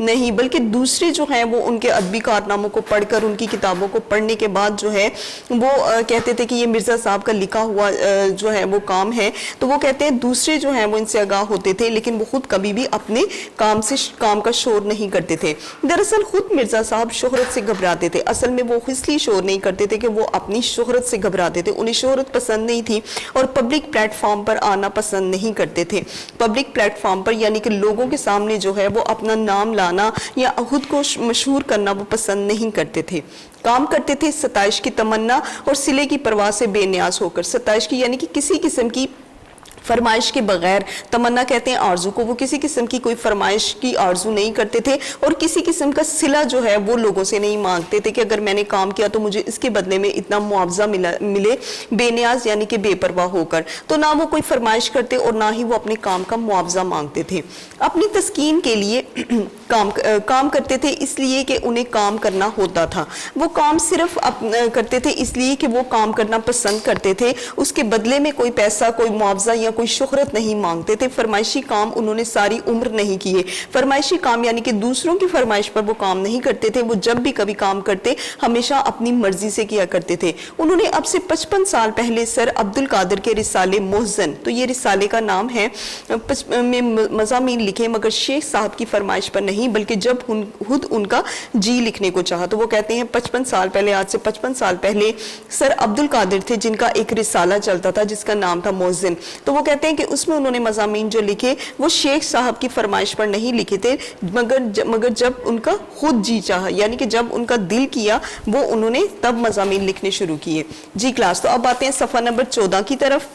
نہیں، بلکہ دوسرے جو ہیں وہ ان کے ادبی کارناموں کو پڑھ کر، ان کی کتابوں کو پڑھنے کے بعد جو ہے وہ کہتے تھے کہ یہ مرزا صاحب کا لکھا ہوا جو ہے وہ کام ہے، تو وہ کہتے ہیں دوسرے جو ہیں وہ ان سے آگاہ ہوتے تھے، لیکن وہ خود کبھی بھی اپنے کام کا شور نہیں کرتے تھے۔ دراصل خود مرزا صاحب شہرت سے گھبراتے تھے، اصل میں وہ اس لیے شور نہیں کرتے تھے کہ وہ اپنی شہرت سے گھبراتے تھے، انہیں شہرت پسند نہیں تھی اور پبلک پلیٹ فارم پر آنا پسند نہیں کرتے تھے۔ پبلک پلیٹ فارم پر یعنی کہ لوگوں کے سامنے جو ہے وہ اپنا نام لانا یا خود کو مشہور کرنا وہ پسند نہیں کرتے تھے۔ کام کرتے تھے ستائش کی تمنا اور صلے کی پرواہ سے بے نیاز ہو کر، ستائش کی یعنی کہ کسی قسم کی فرمائش کے بغیر، تمنا کہتے ہیں آرزو کو، وہ کسی قسم کی کوئی فرمائش کی آرزو نہیں کرتے تھے اور کسی قسم کا صلہ جو ہے وہ لوگوں سے نہیں مانگتے تھے کہ اگر میں نے کام کیا تو مجھے اس کے بدلے میں اتنا معاوضہ ملے، بے نیاز یعنی کہ بے پرواہ ہو کر، تو نہ وہ کوئی فرمائش کرتے اور نہ ہی وہ اپنے کام کا معاوضہ مانگتے تھے۔ اپنی تسکین کے لیے کام کرتے تھے اس لیے کہ انہیں کام کرنا ہوتا تھا، وہ کام صرف کرتے تھے اس لیے کہ وہ کام کرنا پسند کرتے تھے، اس کے بدلے میں کوئی پیسہ، کوئی معاوضہ یا کوئی شہرت نہیں مانگتے تھے۔ فرمائشی کام انہوں نے ساری عمر نہیں کیے، فرمائشی کام یعنی کہ دوسروں کی فرمائش پر وہ کام نہیں کرتے تھے، وہ جب بھی کبھی کام کرتے ہمیشہ اپنی مرضی سے کیا کرتے تھے۔ انہوں نے اب سے 55 سال پہلے سر عبد القادر کے رسالے محزن، تو یہ رسالے کا نام ہے، میں مضامین لکھے مگر شیخ صاحب کی فرمائش پر نہیں، بلکہ جب خود ان کا جی لکھنے کو چاہا، تو وہ کہتے ہیں 55 سال پہلے، آج سے 55 سال پہلے سر عبد القادر تھے جن کا ایک رسالہ چلتا تھا جس کا نام تھا محزن، تو وہ کہتے ہیں کہ اس میں انہوں نے مضامین جو لکھے وہ شیخ صاحب کی فرمائش پر نہیں لکھے تھے مگر جب ان کا خود جی چاہا، یعنی کہ جب ان کا دل کیا وہ انہوں نے تب مضامین لکھنے شروع کیے۔ جی کلاس، تو اب آتے ہیں صفحہ نمبر 14 کی طرف۔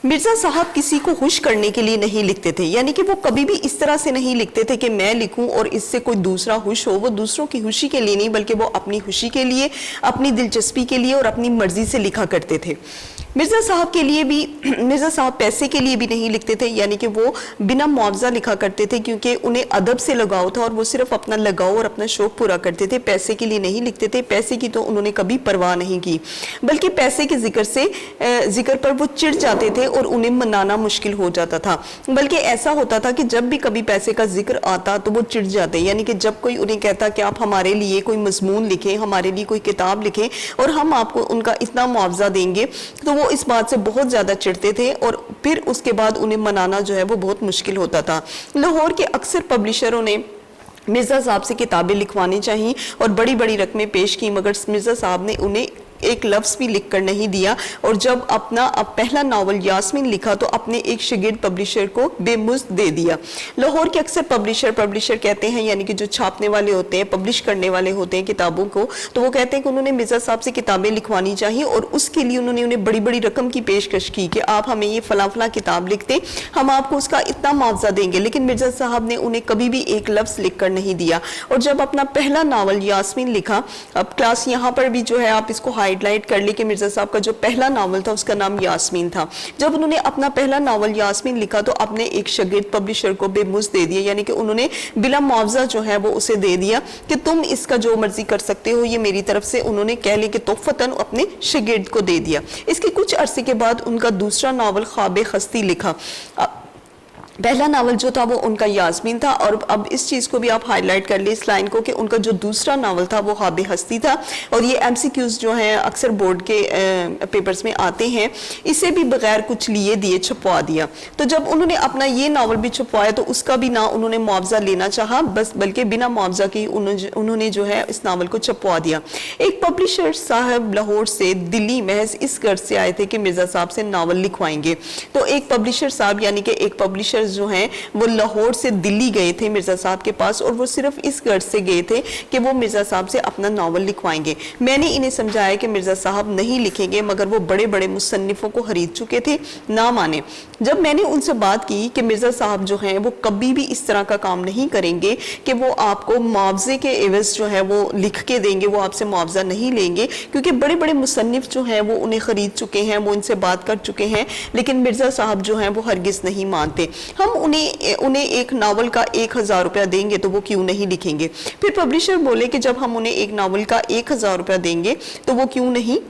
مرزا صاحب کسی کو خوش کرنے کے لیے نہیں لکھتے تھے، یعنی کہ وہ کبھی بھی اس طرح سے نہیں لکھتے تھے کہ میں لکھوں اور اس سے کوئی دوسرا خوش ہو، وہ دوسروں کی خوشی کے لیے نہیں بلکہ وہ اپنی خوشی کے لیے، اپنی دلچسپی کے لیے اور اپنی مرضی سے لکھا کرتے تھے۔ مرزا صاحب پیسے کے لیے بھی نہیں لکھتے تھے، یعنی کہ وہ بنا معاوضہ لکھا کرتے تھے کیونکہ انہیں ادب سے لگاؤ تھا اور وہ صرف اپنا لگاؤ اور اپنا شوق پورا کرتے تھے، پیسے کے لیے نہیں لکھتے تھے، پیسے کی تو انہوں نے کبھی پرواہ نہیں کی، بلکہ پیسے کے ذکر پر وہ چڑ جاتے تھے اور انہیں منانا مشکل ہو جاتا تھا، بلکہ ایسا ہوتا تھا کہ جب بھی کبھی پیسے کا ذکر آتا تو وہ چڑ جاتے، یعنی کہ جب کوئی انہیں کہتا کہ آپ ہمارے لیے کوئی مضمون لکھیں، ہمارے لیے کوئی کتاب لکھیں اور ہم آپ کو ان کا اتنا معاوضہ دیں گے، تو وہ اس بات سے بہت زیادہ چڑھتے تھے اور پھر اس کے بعد انہیں منانا جو ہے وہ بہت مشکل ہوتا تھا۔ لاہور کے اکثر پبلشروں نے مرزا صاحب سے کتابیں لکھوانی چاہیے اور بڑی بڑی رقمیں پیش کی، مگر مرزا صاحب نے انہیں ایک لفظ بھی لکھ کر نہیں دیا، اور جب اپنا پہلا ناول یاسمین لکھا تو اپنے ایک شاگرد پبلشر کو بے مزد دے دیا۔ لاہور کے اکثر پبلشر کہتے ہیں، یعنی کہ جو چھاپنے والے ہوتے ہیں، پبلش کرنے والے ہوتے ہیں کتابوں کو، تو وہ کہتے ہیں کہ انہوں نے مرزا صاحب سے کتابیں لکھوانی چاہیے اور اس کے لیے انہوں نے انہیں بڑی بڑی رقم کی پیشکش کی کہ آپ ہمیں یہ فلاں فلاں کتاب لکھ دیں، ہم آپ کو اس کا اتنا معاوضہ دیں گے، لیکن مرزا صاحب نے انہیں کبھی بھی ایک لفظ لکھ کر نہیں دیا۔ اور جب اپنا پہلا ناول یاسمین لکھا، اب کلاس یہاں پر بھی جو ہے آپ اس کو ہائی لائٹ کر لی کہ مرزا صاحب کا جو پہلا ناول تھا اس کا نام یاسمین تھا۔ جب انہوں نے اپنا پہلا ناول یاسمین لکھا تو اپنے ایک شاگرد پبلشر کو بے مزد دے دیا، یعنی کہ انہوں نے بلا معاوضہ جو ہے وہ اسے دے دیا کہ تم اس کا جو مرضی کر سکتے ہو، یہ میری طرف سے، انہوں نے کہہ لے کہ تحفتاً اپنے شاگرد کو دے دیا۔ اس کے کچھ عرصے کے بعد ان کا دوسرا ناول خواب خستی لکھا۔ پہلا ناول جو تھا وہ ان کا یاسمین تھا، اور اب اس چیز کو بھی آپ ہائی لائٹ کر لیں اس لائن کو کہ ان کا جو دوسرا ناول تھا وہ خواب ہستی تھا، اور یہ ایم سی کیوز جو ہیں اکثر بورڈ کے پیپرز میں آتے ہیں، اسے بھی بغیر کچھ لیے دیے چھپوا دیا۔ تو جب انہوں نے اپنا یہ ناول بھی چھپوایا تو اس کا بھی نہ انہوں نے معاوضہ لینا چاہا، بس بلکہ بنا معاوضہ کی انہوں نے جو ہے اس ناول کو چھپوا دیا۔ ایک پبلشر صاحب لاہور سے دلی محض اس غرض سے آئے تھے کہ مرزا صاحب سے ناول لکھوائیں گے، تو ایک پبلشر صاحب یعنی کہ ایک پبلشر جو ہیں وہ لاہور سے دلی گئے تھے مرزا صاحب کے پاس، اور وہ صرف اس غرض سے گئے تھے کہ وہ مرزا صاحب سے اپنا ناول لکھوائیں گے۔ میں نے انہیں سمجھایا کہ مرزا صاحب نہیں لکھیں گے، مگر وہ بڑے بڑے مصنفوں کو خرید چکے تھے، نہ مانے۔ جب میں نے ان سے بات کی کہ مرزا صاحب جو ہیں وہ کبھی بھی اس طرح کا کام نہیں کریں گے کہ وہ آپ کو معاوضے کے عوض جو ہے وہ لکھ کے دیں گے، وہ آپ سے معاوضہ نہیں لیں گے، کیونکہ بڑے بڑے مصنف جو ہیں وہ انہیں خرید چکے ہیں، وہ ان سے بات کر چکے ہیں، لیکن مرزا صاحب جو ہیں وہ ہرگز نہیں مانتے۔ ہم انہیں ایک ناول کا 1000 روپیہ دیں گے تو وہ کیوں نہیں لکھیں گے؟ پھر پبلشر بولے کہ جب ہم انہیں ایک ناول کا 1000 روپیہ دیں گے تو وہ کیوں نہیں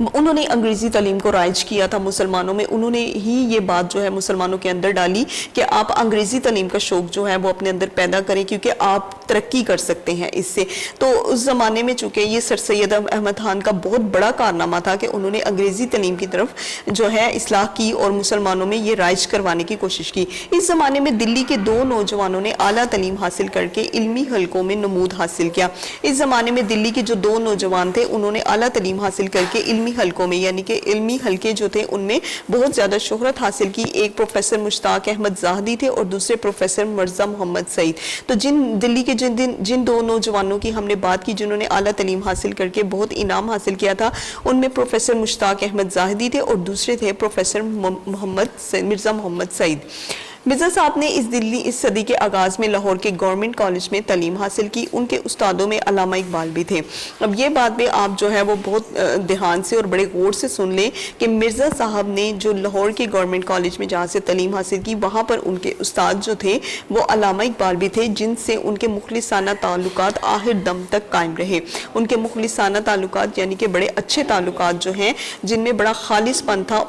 انہوں نے انگریزی تعلیم کو رائج کیا تھا مسلمانوں میں، انہوں نے ہی یہ بات جو ہے مسلمانوں کے اندر ڈالی کہ آپ انگریزی تعلیم کا شوق جو ہے وہ اپنے اندر پیدا کریں کیونکہ آپ ترقی کر سکتے ہیں اس سے۔ تو اس زمانے میں چونکہ یہ سر سید احمد خان کا بہت بڑا کارنامہ تھا کہ انہوں نے انگریزی تعلیم کی طرف جو ہے اصلاح کی اور مسلمانوں میں یہ رائج کروانے کی کوشش کی۔ اس زمانے میں دلی کے 2 نوجوانوں نے اعلیٰ تعلیم حاصل کر کے علمی حلقوں میں نمود حاصل کیا۔ اس زمانے میں دلی کے جو 2 نوجوان تھے انہوں نے اعلیٰ تعلیم حاصل کر کے علمی حلقوں میں یعنی کہ علمی حلقے جو تھے ان میں بہت زیادہ شہرت حاصل کی۔ ایک پروفیسر مشتاق احمد زاہدی تھے اور دوسرے پروفیسر مرزا محمد سعید۔ تو دلی کے جن 2 نوجوانوں کی ہم نے بات کی جنہوں نے اعلیٰ تعلیم حاصل کر کے بہت انعام حاصل کیا تھا، ان میں پروفیسر مشتاق احمد زاہدی تھے اور دوسرے تھے پروفیسر مرزا محمد سعید۔ مرزا صاحب نے اس صدی کے آغاز میں لاہور کے گورنمنٹ کالج میں تعلیم حاصل کی۔ ان کے استادوں میں علامہ اقبال بھی تھے۔ اب یہ بات بھی آپ جو ہے وہ بہت دھیان سے اور بڑے غور سے سن لیں کہ مرزا صاحب نے جو لاہور کے گورنمنٹ کالج میں جہاں سے تعلیم حاصل کی وہاں پر ان کے استاد جو تھے وہ علامہ اقبال بھی تھے، جن سے ان کے مخلصانہ تعلقات آخر دم تک قائم رہے۔ ان کے مخلصانہ تعلقات یعنی کہ بڑے اچھے تعلقات جو ہیں جن میں بڑا خالص پن تھا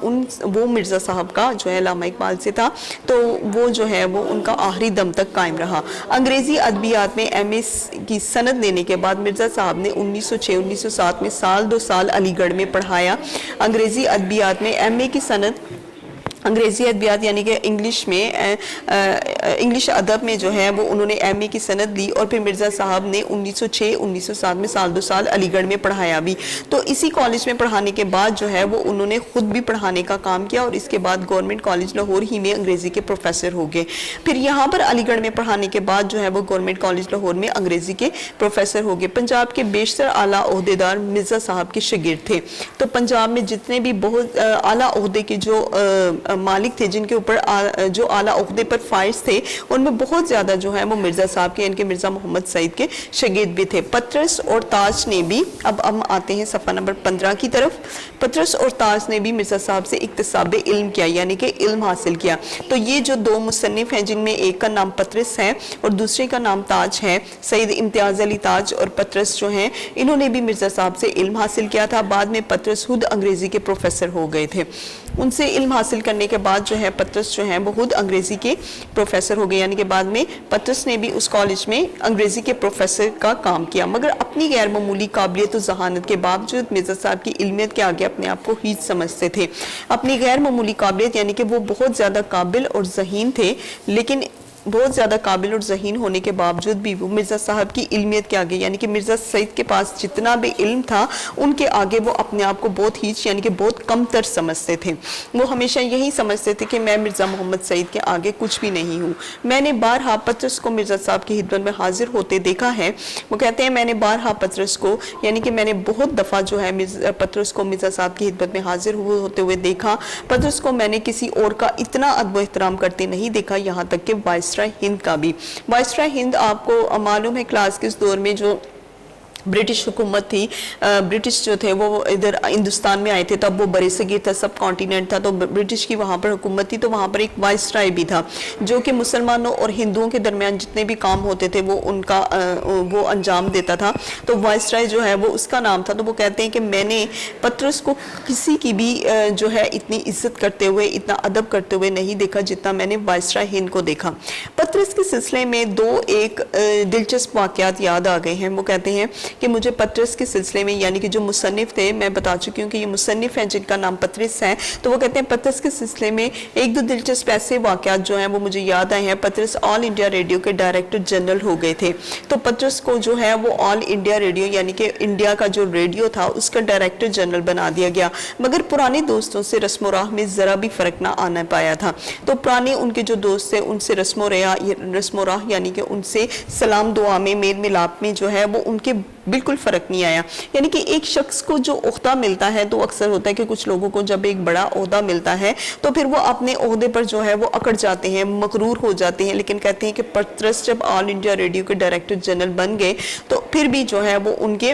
وہ مرزا صاحب کا جو ہے علامہ اقبال سے تھا، تو وہ جو ہے وہ ان کا آخری دم تک قائم رہا۔ انگریزی ادبیات میں ایم اے کی سند لینے کے بعد مرزا صاحب نے 1906-1907 میں سال 2 سال علی گڑھ میں پڑھایا۔ انگریزی ادبیات میں ایم اے کی سند انگریزی ادبیات یعنی کہ انگلش ادب میں جو ہے وہ انہوں نے ایم اے کی سند لی اور پھر مرزا صاحب نے 1906-1907 میں سال 2 سال علی گڑھ میں پڑھایا بھی۔ تو اسی کالج میں پڑھانے کے بعد جو ہے وہ انہوں نے خود بھی پڑھانے کا کام کیا اور اس کے بعد گورنمنٹ کالج لاہور ہی میں انگریزی کے پروفیسر ہو گئے۔ پھر یہاں پر علی گڑھ میں پڑھانے کے بعد جو ہے وہ گورنمنٹ کالج لاہور میں انگریزی کے پروفیسر ہو گئے۔ پنجاب کے بیشتر اعلیٰ عہدیدار مرزا صاحب کے شاگرد تھے۔ تو پنجاب میں جتنے بھی بہت اعلیٰ عہدے کے جو مالک تھے جن کے اوپر جو اعلیٰ عہدے پر فائز تھے ان میں بہت زیادہ جو ہے وہ مرزا صاحب کے یعنی کہ مرزا محمد سعید کے شاگرد بھی تھے۔ پطرس اور تاج نے بھی، اب ہم آتے ہیں صفحہ نمبر 15 کی طرف، پطرس اور تاج نے بھی مرزا صاحب سے اکتساب علم کیا یعنی کہ علم حاصل کیا۔ تو یہ جو 2 مصنف ہیں جن میں ایک کا نام پطرس ہے اور دوسرے کا نام تاج ہے، سید امتیاز علی تاج اور پطرس جو ہیں انہوں نے بھی مرزا صاحب سے علم حاصل کیا تھا۔ بعد میں پطرس خود انگریزی کے پروفیسر ہو گئے تھے۔ ان سے علم حاصل کرنے کے بعد جو ہے پطرس جو ہیں وہ خود انگریزی کے پروفیسر ہو گئے یعنی کہ بعد میں پطرس نے بھی اس کالج میں انگریزی کے پروفیسر کا کام کیا، مگر اپنی غیر معمولی قابلیت و ذہانت کے باوجود مرزا صاحب کی علمیت کے آگے اپنے آپ کو ہیچ سمجھتے تھے۔ اپنی غیر معمولی قابلیت یعنی کہ وہ بہت زیادہ قابل اور ذہین تھے، لیکن بہت زیادہ قابل اور ذہین ہونے کے باوجود بھی وہ مرزا صاحب کی علمیت کے آگے یعنی کہ مرزا سعید کے پاس جتنا بھی علم تھا ان کے آگے وہ اپنے آپ کو بہت ہیچ یعنی کہ بہت کم تر سمجھتے تھے۔ وہ ہمیشہ یہی سمجھتے تھے کہ میں مرزا محمد سعید کے آگے کچھ بھی نہیں ہوں۔ میں نے بارہا پطرس کو مرزا صاحب کی خدمت میں حاضر ہوتے دیکھا ہے۔ وہ کہتے ہیں میں نے بارہا پطرس کو یعنی کہ میں نے بہت دفعہ جو ہے پطرس کو مرزا صاحب کی خدمت میں حاضر ہوتے ہوئے دیکھا۔ پطرس کو میں نے کسی اور کا اتنا ادب و احترام کرتے نہیں دیکھا، یہاں تک کہ وائسرائے ہند کا بھی۔ وائسرائے ہند آپ کو معلوم ہے کلاس کے اس دور میں جو برٹش حکومت تھی، برٹش جو تھے وہ ادھر ہندوستان میں آئے تھے، تب وہ برے صغیر تھا، سب کانٹیننٹ تھا، تو برٹش کی وہاں پر حکومت تھی، تو وہاں پر ایک وائسرائے بھی تھا جو کہ مسلمانوں اور ہندوؤں کے درمیان جتنے بھی کام ہوتے تھے وہ ان کا وہ انجام دیتا تھا۔ تو وائسرائے جو ہے وہ اس کا نام تھا۔ تو وہ کہتے ہیں کہ میں نے پطرس کو کسی کی بھی جو ہے اتنی عزت کرتے ہوئے اتنا ادب کرتے ہوئے نہیں دیکھا جتنا میں نے وائسرائے ہند کو دیکھا۔ پطرس کے سلسلے میں 2 دلچسپ واقعات یاد آ گئے ہیں۔ وہ کہتے ہیں کہ مجھے پطرس کے سلسلے میں یعنی کہ جو مصنف تھے، میں بتا چکی ہوں کہ یہ مصنف ہیں جن کا نام پطرس ہے، تو وہ کہتے ہیں پطرس کے سلسلے میں 1-2 دلچسپ ایسے واقعات جو ہیں وہ مجھے یاد آئے ہیں۔ پطرس آل انڈیا ریڈیو کے ڈائریکٹر جنرل ہو گئے تھے، تو پطرس کو جو ہے وہ آل انڈیا ریڈیو یعنی کہ انڈیا کا جو ریڈیو تھا اس کا ڈائریکٹر جنرل بنا دیا گیا، مگر پرانے دوستوں سے رسم و راہ میں ذرا بھی فرق نہ آنا پایا تھا۔ تو پرانے ان کے جو دوست تھے ان سے رسم و راہ یعنی کہ ان سے سلام دعا میں میل ملاپ میں جو ہے وہ ان کے بالکل فرق نہیں آیا۔ یعنی کہ ایک شخص کو جو عہدہ ملتا ہے تو اکثر ہوتا ہے کہ کچھ لوگوں کو جب ایک بڑا عہدہ ملتا ہے تو پھر وہ اپنے عہدے پر جو ہے وہ اکڑ جاتے ہیں، مغرور ہو جاتے ہیں، لیکن کہتے ہیں کہ پطرس جب آل انڈیا ریڈیو کے ڈائریکٹر جنرل بن گئے تو پھر بھی جو ہے وہ ان کے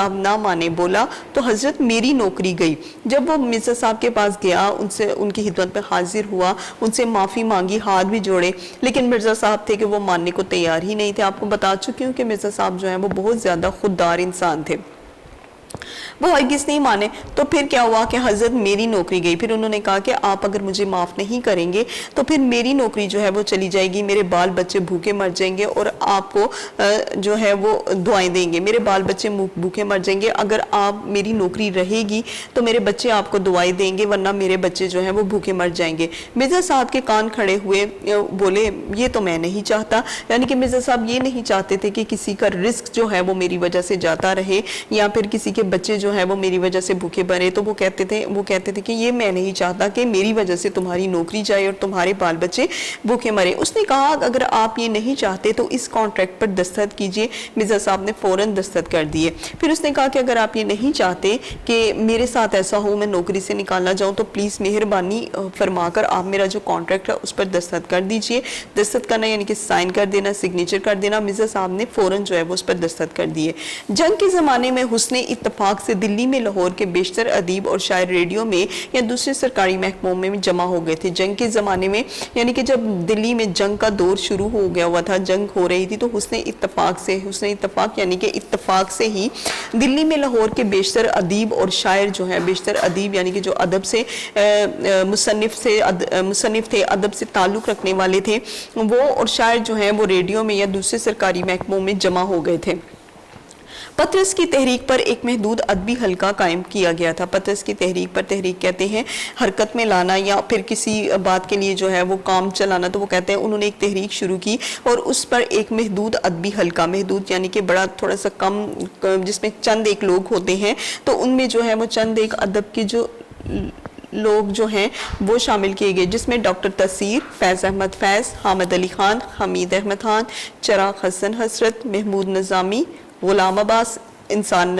صاحب نہ مانے، بولا تو حضرت میری نوکری گئی۔ جب وہ مرزا صاحب کے پاس گیا، ان کی خدمت میں حاضر ہوا، ان سے معافی مانگی، ہاتھ بھی جوڑے، لیکن مرزا صاحب تھے کہ وہ ماننے کو تیار ہی نہیں تھے۔ آپ کو بتا چکی ہوں کہ مرزا صاحب جو ہیں وہ بہت زیادہ خوددار انسان تھے، وہ ہرگز نہیں مانے۔ تو پھر کیا ہوا کہ حضرت میری نوکری گئی۔ پھر انہوں نے کہا کہ آپ اگر مجھے معاف نہیں کریں گے تو پھر میری نوکری جو ہے وہ چلی جائے گی، میرے بال بچے بھوکے مر جائیں گے اور آپ کو جو ہے وہ دعائیں دیں گے، میرے بال بچے بھوکے مر جائیں گے۔ اگر آپ میری نوکری رہے گی تو میرے بچے آپ کو دعائیں دیں گے، ورنہ میرے بچے جو ہیں وہ بھوکے مر جائیں گے۔ مرزا صاحب کے کان کھڑے ہوئے، بولے یہ تو میں نہیں چاہتا، یعنی کہ مرزا صاحب یہ نہیں چاہتے تھے کہ کسی کا رزق جو ہے وہ میری وجہ سے جاتا رہے، یا پھر کسی کے بچے جو ہے وہ میری وجہ سے بھوکے مرے۔ تو وہ کہتے تھے کہ یہ میں نہیں چاہتا کہ میری وجہ سے تمہاری نوکری جائے اور تمہارے بال بچے بھوکے مرے۔ اس نے کہا اگر آپ یہ نہیں چاہتے تو اس کانٹریکٹ پر دستخط کیجئے۔ مرزا صاحب نے فوراً دستخط کر دیے۔ پھر اس نے کہا کہ اگر آپ یہ نہیں چاہتے کہ میرے ساتھ ایسا ہو، میں نوکری سے نکالا جاؤں، تو پلیز مہربانی فرما کر آپ میرا جو کانٹریکٹ ہے اس پر دستخط کر دیجئے۔ دستخط کرنا یعنی کہ سائن کر دینا، سگنیچر کر دینا۔ مرزا صاحب نے فوراً جو ہے وہ اس پر دستخط کر دیے۔ جنگ کے زمانے میں حسن اتفاق سے دلی میں لاہور کے بیشتر ادیب اور شاعر ریڈیو میں یا دوسرے سرکاری محکموں میں جمع ہو گئے تھے۔ جنگ کے زمانے میں یعنی کہ جب دلی میں جنگ کا دور شروع ہو گیا ہوا تھا، جنگ ہو رہی تھی، تو حسن اتفاق یعنی کہ اتفاق سے ہی دلی میں لاہور کے بیشتر ادیب اور شاعر جو ہیں، بیشتر ادیب یعنی کہ جو ادب سے مصنف تھے، ادب سے تعلق رکھنے والے تھے، وہ اور شاعر جو ہیں وہ ریڈیو میں یا دوسرے سرکاری محکموں میں جمع ہو گئے تھے۔ پطرس کی تحریک پر ایک محدود ادبی حلقہ قائم کیا گیا تھا۔ پطرس کی تحریک پر، تحریک کہتے ہیں حرکت میں لانا یا پھر کسی بات کے لیے جو ہے وہ کام چلانا، تو وہ کہتے ہیں انہوں نے ایک تحریک شروع کی اور اس پر ایک محدود ادبی حلقہ، محدود یعنی کہ بڑا تھوڑا سا کم، جس میں چند ایک لوگ ہوتے ہیں، تو ان میں جو ہے وہ چند ایک ادب کے جو لوگ جو ہیں وہ شامل کیے گئے، جس میں ڈاکٹر تاثیر، فیض احمد فیض، حامد علی خان، حمید احمد خان، چراغ حسن حسرت، محمود نظامی، غلام عباس، انسان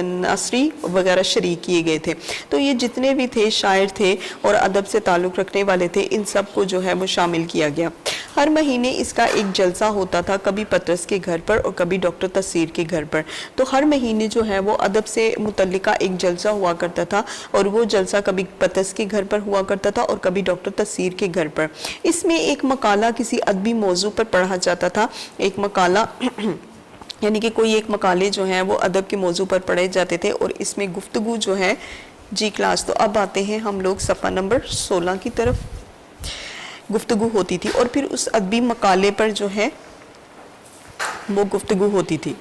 ناصری وغیرہ شریک کیے گئے تھے۔ تو یہ جتنے بھی تھے شاعر تھے اور ادب سے تعلق رکھنے والے تھے، ان سب کو جو ہے وہ شامل کیا گیا۔ ہر مہینے اس کا ایک جلسہ ہوتا تھا، کبھی پطرس کے گھر پر اور کبھی ڈاکٹر تاثیر کے گھر پر۔ تو ہر مہینے جو ہے وہ ادب سے متعلقہ ایک جلسہ ہوا کرتا تھا، اور وہ جلسہ کبھی پطرس کے گھر پر ہوا کرتا تھا اور کبھی ڈاکٹر تاثیر کے گھر پر۔ اس میں ایک مقالہ کسی ادبی موضوع پر پڑھا جاتا تھا، ایک مقالہ یعنی کہ کوئی ایک مقالے جو ہیں وہ ادب کے موضوع پر پڑھے جاتے تھے، اور اس میں گفتگو جو ہے جی کلاس۔ تو اب آتے ہیں ہم لوگ صفحہ نمبر 16 کی طرف۔ گفتگو ہوتی تھی اور پھر اس ادبی مقالے پر جو ہے وہ گفتگو ہوتی تھی۔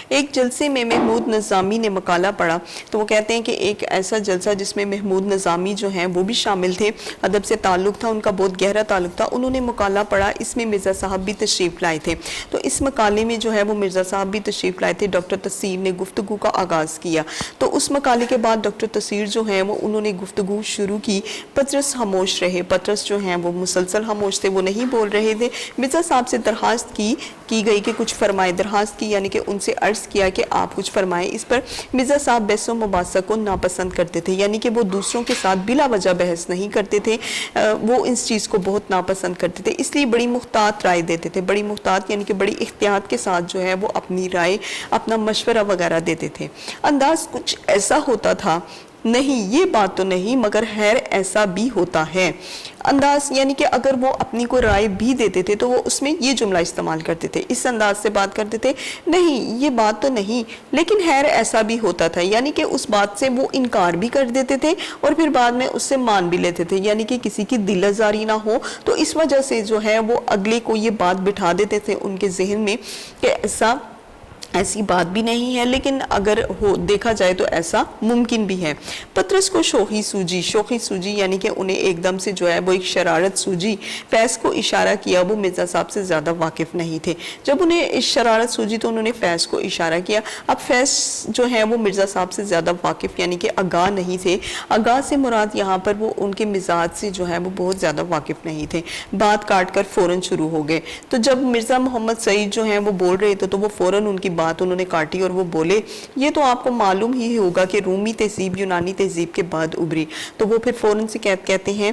ایک جلسے میں محمود نظامی نے مقالہ پڑھا، تو وہ کہتے ہیں کہ ایک ایسا جلسہ جس میں محمود نظامی جو ہیں وہ بھی شامل تھے، ادب سے تعلق تھا، ان کا بہت گہرا تعلق تھا، انہوں نے مقالہ پڑھا، اس میں مرزا صاحب بھی تشریف لائے تھے۔ تو اس مقالے میں جو ہے وہ مرزا صاحب بھی تشریف لائے تھے۔ ڈاکٹر تاثیر نے گفتگو کا آغاز کیا، تو اس مقالے کے بعد ڈاکٹر تاثیر جو ہیں وہ انہوں نے گفتگو شروع کی۔ پطرس خاموش رہے، پطرس جو ہیں وہ مسلسل خاموش تھے، وہ نہیں بول رہے تھے۔ مرزا صاحب سے درخواست کی گئی کہ کچھ فرمائے، درخواست کی یعنی کہ ان سے عرض کیا کہ آپ کچھ فرمائیں۔ اس پر مرزا صاحب بحث و مباحثہ کو ناپسند کرتے تھے، یعنی کہ وہ دوسروں کے ساتھ بلا وجہ بحث نہیں کرتے تھے، وہ اس چیز کو بہت ناپسند کرتے تھے، اس لیے بڑی محتاط رائے دیتے تھے، بڑی محتاط یعنی کہ بڑی احتیاط کے ساتھ جو ہے وہ اپنی رائے، اپنا مشورہ وغیرہ دیتے تھے۔ انداز کچھ ایسا ہوتا تھا، نہیں یہ بات تو نہیں مگر خیر ایسا بھی ہوتا ہے۔ انداز یعنی کہ اگر وہ اپنی کوئی رائے بھی دیتے تھے تو وہ اس میں یہ جملہ استعمال کرتے تھے، اس انداز سے بات کرتے تھے، نہیں یہ بات تو نہیں لیکن خیر ایسا بھی ہوتا تھا، یعنی کہ اس بات سے وہ انکار بھی کر دیتے تھے اور پھر بعد میں اس سے مان بھی لیتے تھے، یعنی کہ کسی کی دل آزاری نہ ہو، تو اس وجہ سے جو ہے وہ اگلے کو یہ بات بٹھا دیتے تھے ان کے ذہن میں کہ ایسی بات بھی نہیں ہے، لیکن اگر دیکھا جائے تو ایسا ممکن بھی ہے۔ پطرس کو شوخی سوجی یعنی کہ انہیں ایک دم سے جو ہے وہ ایک شرارت سوجی، فیض کو اشارہ کیا، وہ مرزا صاحب سے زیادہ واقف نہیں تھے، جب انہیں شرارت سوجی تو انہوں نے فیض کو اشارہ کیا۔ اب فیض جو ہے وہ مرزا صاحب سے زیادہ واقف یعنی کہ آگاہ نہیں تھے، آگاہ سے مراد یہاں پر وہ ان کے مزاج سے جو ہے وہ بہت زیادہ واقف نہیں تھے، بات کاٹ کر فوراً شروع ہو گئے۔ تو جب مرزا محمد سعید جو ہیں وہ بول رہے تھے تو وہ فوراً ان کی بات بات انہوں نے کاٹی اور وہ بولے یہ تو آپ کو معلوم ہی ہوگا کہ رومی تہذیب یونانی تہذیب کے بعد ابھری. تو وہ پھر فوراً سے کہتے ہیں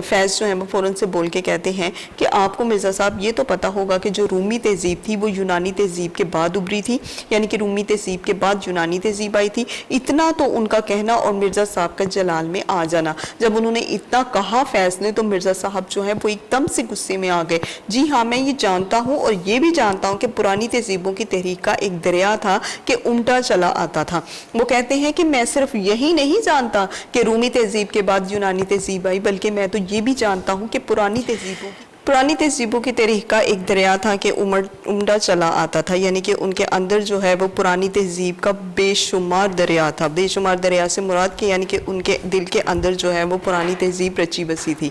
فیض جو ہے وہ فوراً سے بول کے کہتے ہیں کہ آپ کو مرزا صاحب یہ تو پتا ہوگا کہ جو رومی تہذیب تھی وہ یونانی تہذیب کے بعد ابھری تھی, یعنی کہ رومی تہذیب کے بعد یونانی تہذیب آئی تھی. اتنا تو ان کا کہنا اور مرزا صاحب کا جلال میں آ جانا. جب انہوں نے اتنا کہا فیض نے تو مرزا صاحب جو ہے وہ ایک دم سے غصے میں آ گئے. جی ہاں میں یہ جانتا ہوں اور یہ بھی جانتا ہوں کہ پرانی تہذیبوں کی تحریک کا ایک دریا تھا کہ امٹا چلا آتا تھا. وہ کہتے ہیں کہ میں صرف یہی نہیں جانتا کہ رومی تہذیب کے بعد یونانی تہذیب آئی, بلکہ میں تو یہ بھی جانتا ہوں کہ پرانی تہذیبوں کی تحریک کا ایک دریا تھا کہ امڈا چلا آتا تھا, یعنی کہ ان کے اندر جو ہے وہ پرانی تہذیب کا بے شمار دریا تھا. بے شمار دریا سے مراد کہ یعنی کہ ان کے دل کے اندر جو ہے وہ پرانی تہذیب رچی بسی تھی.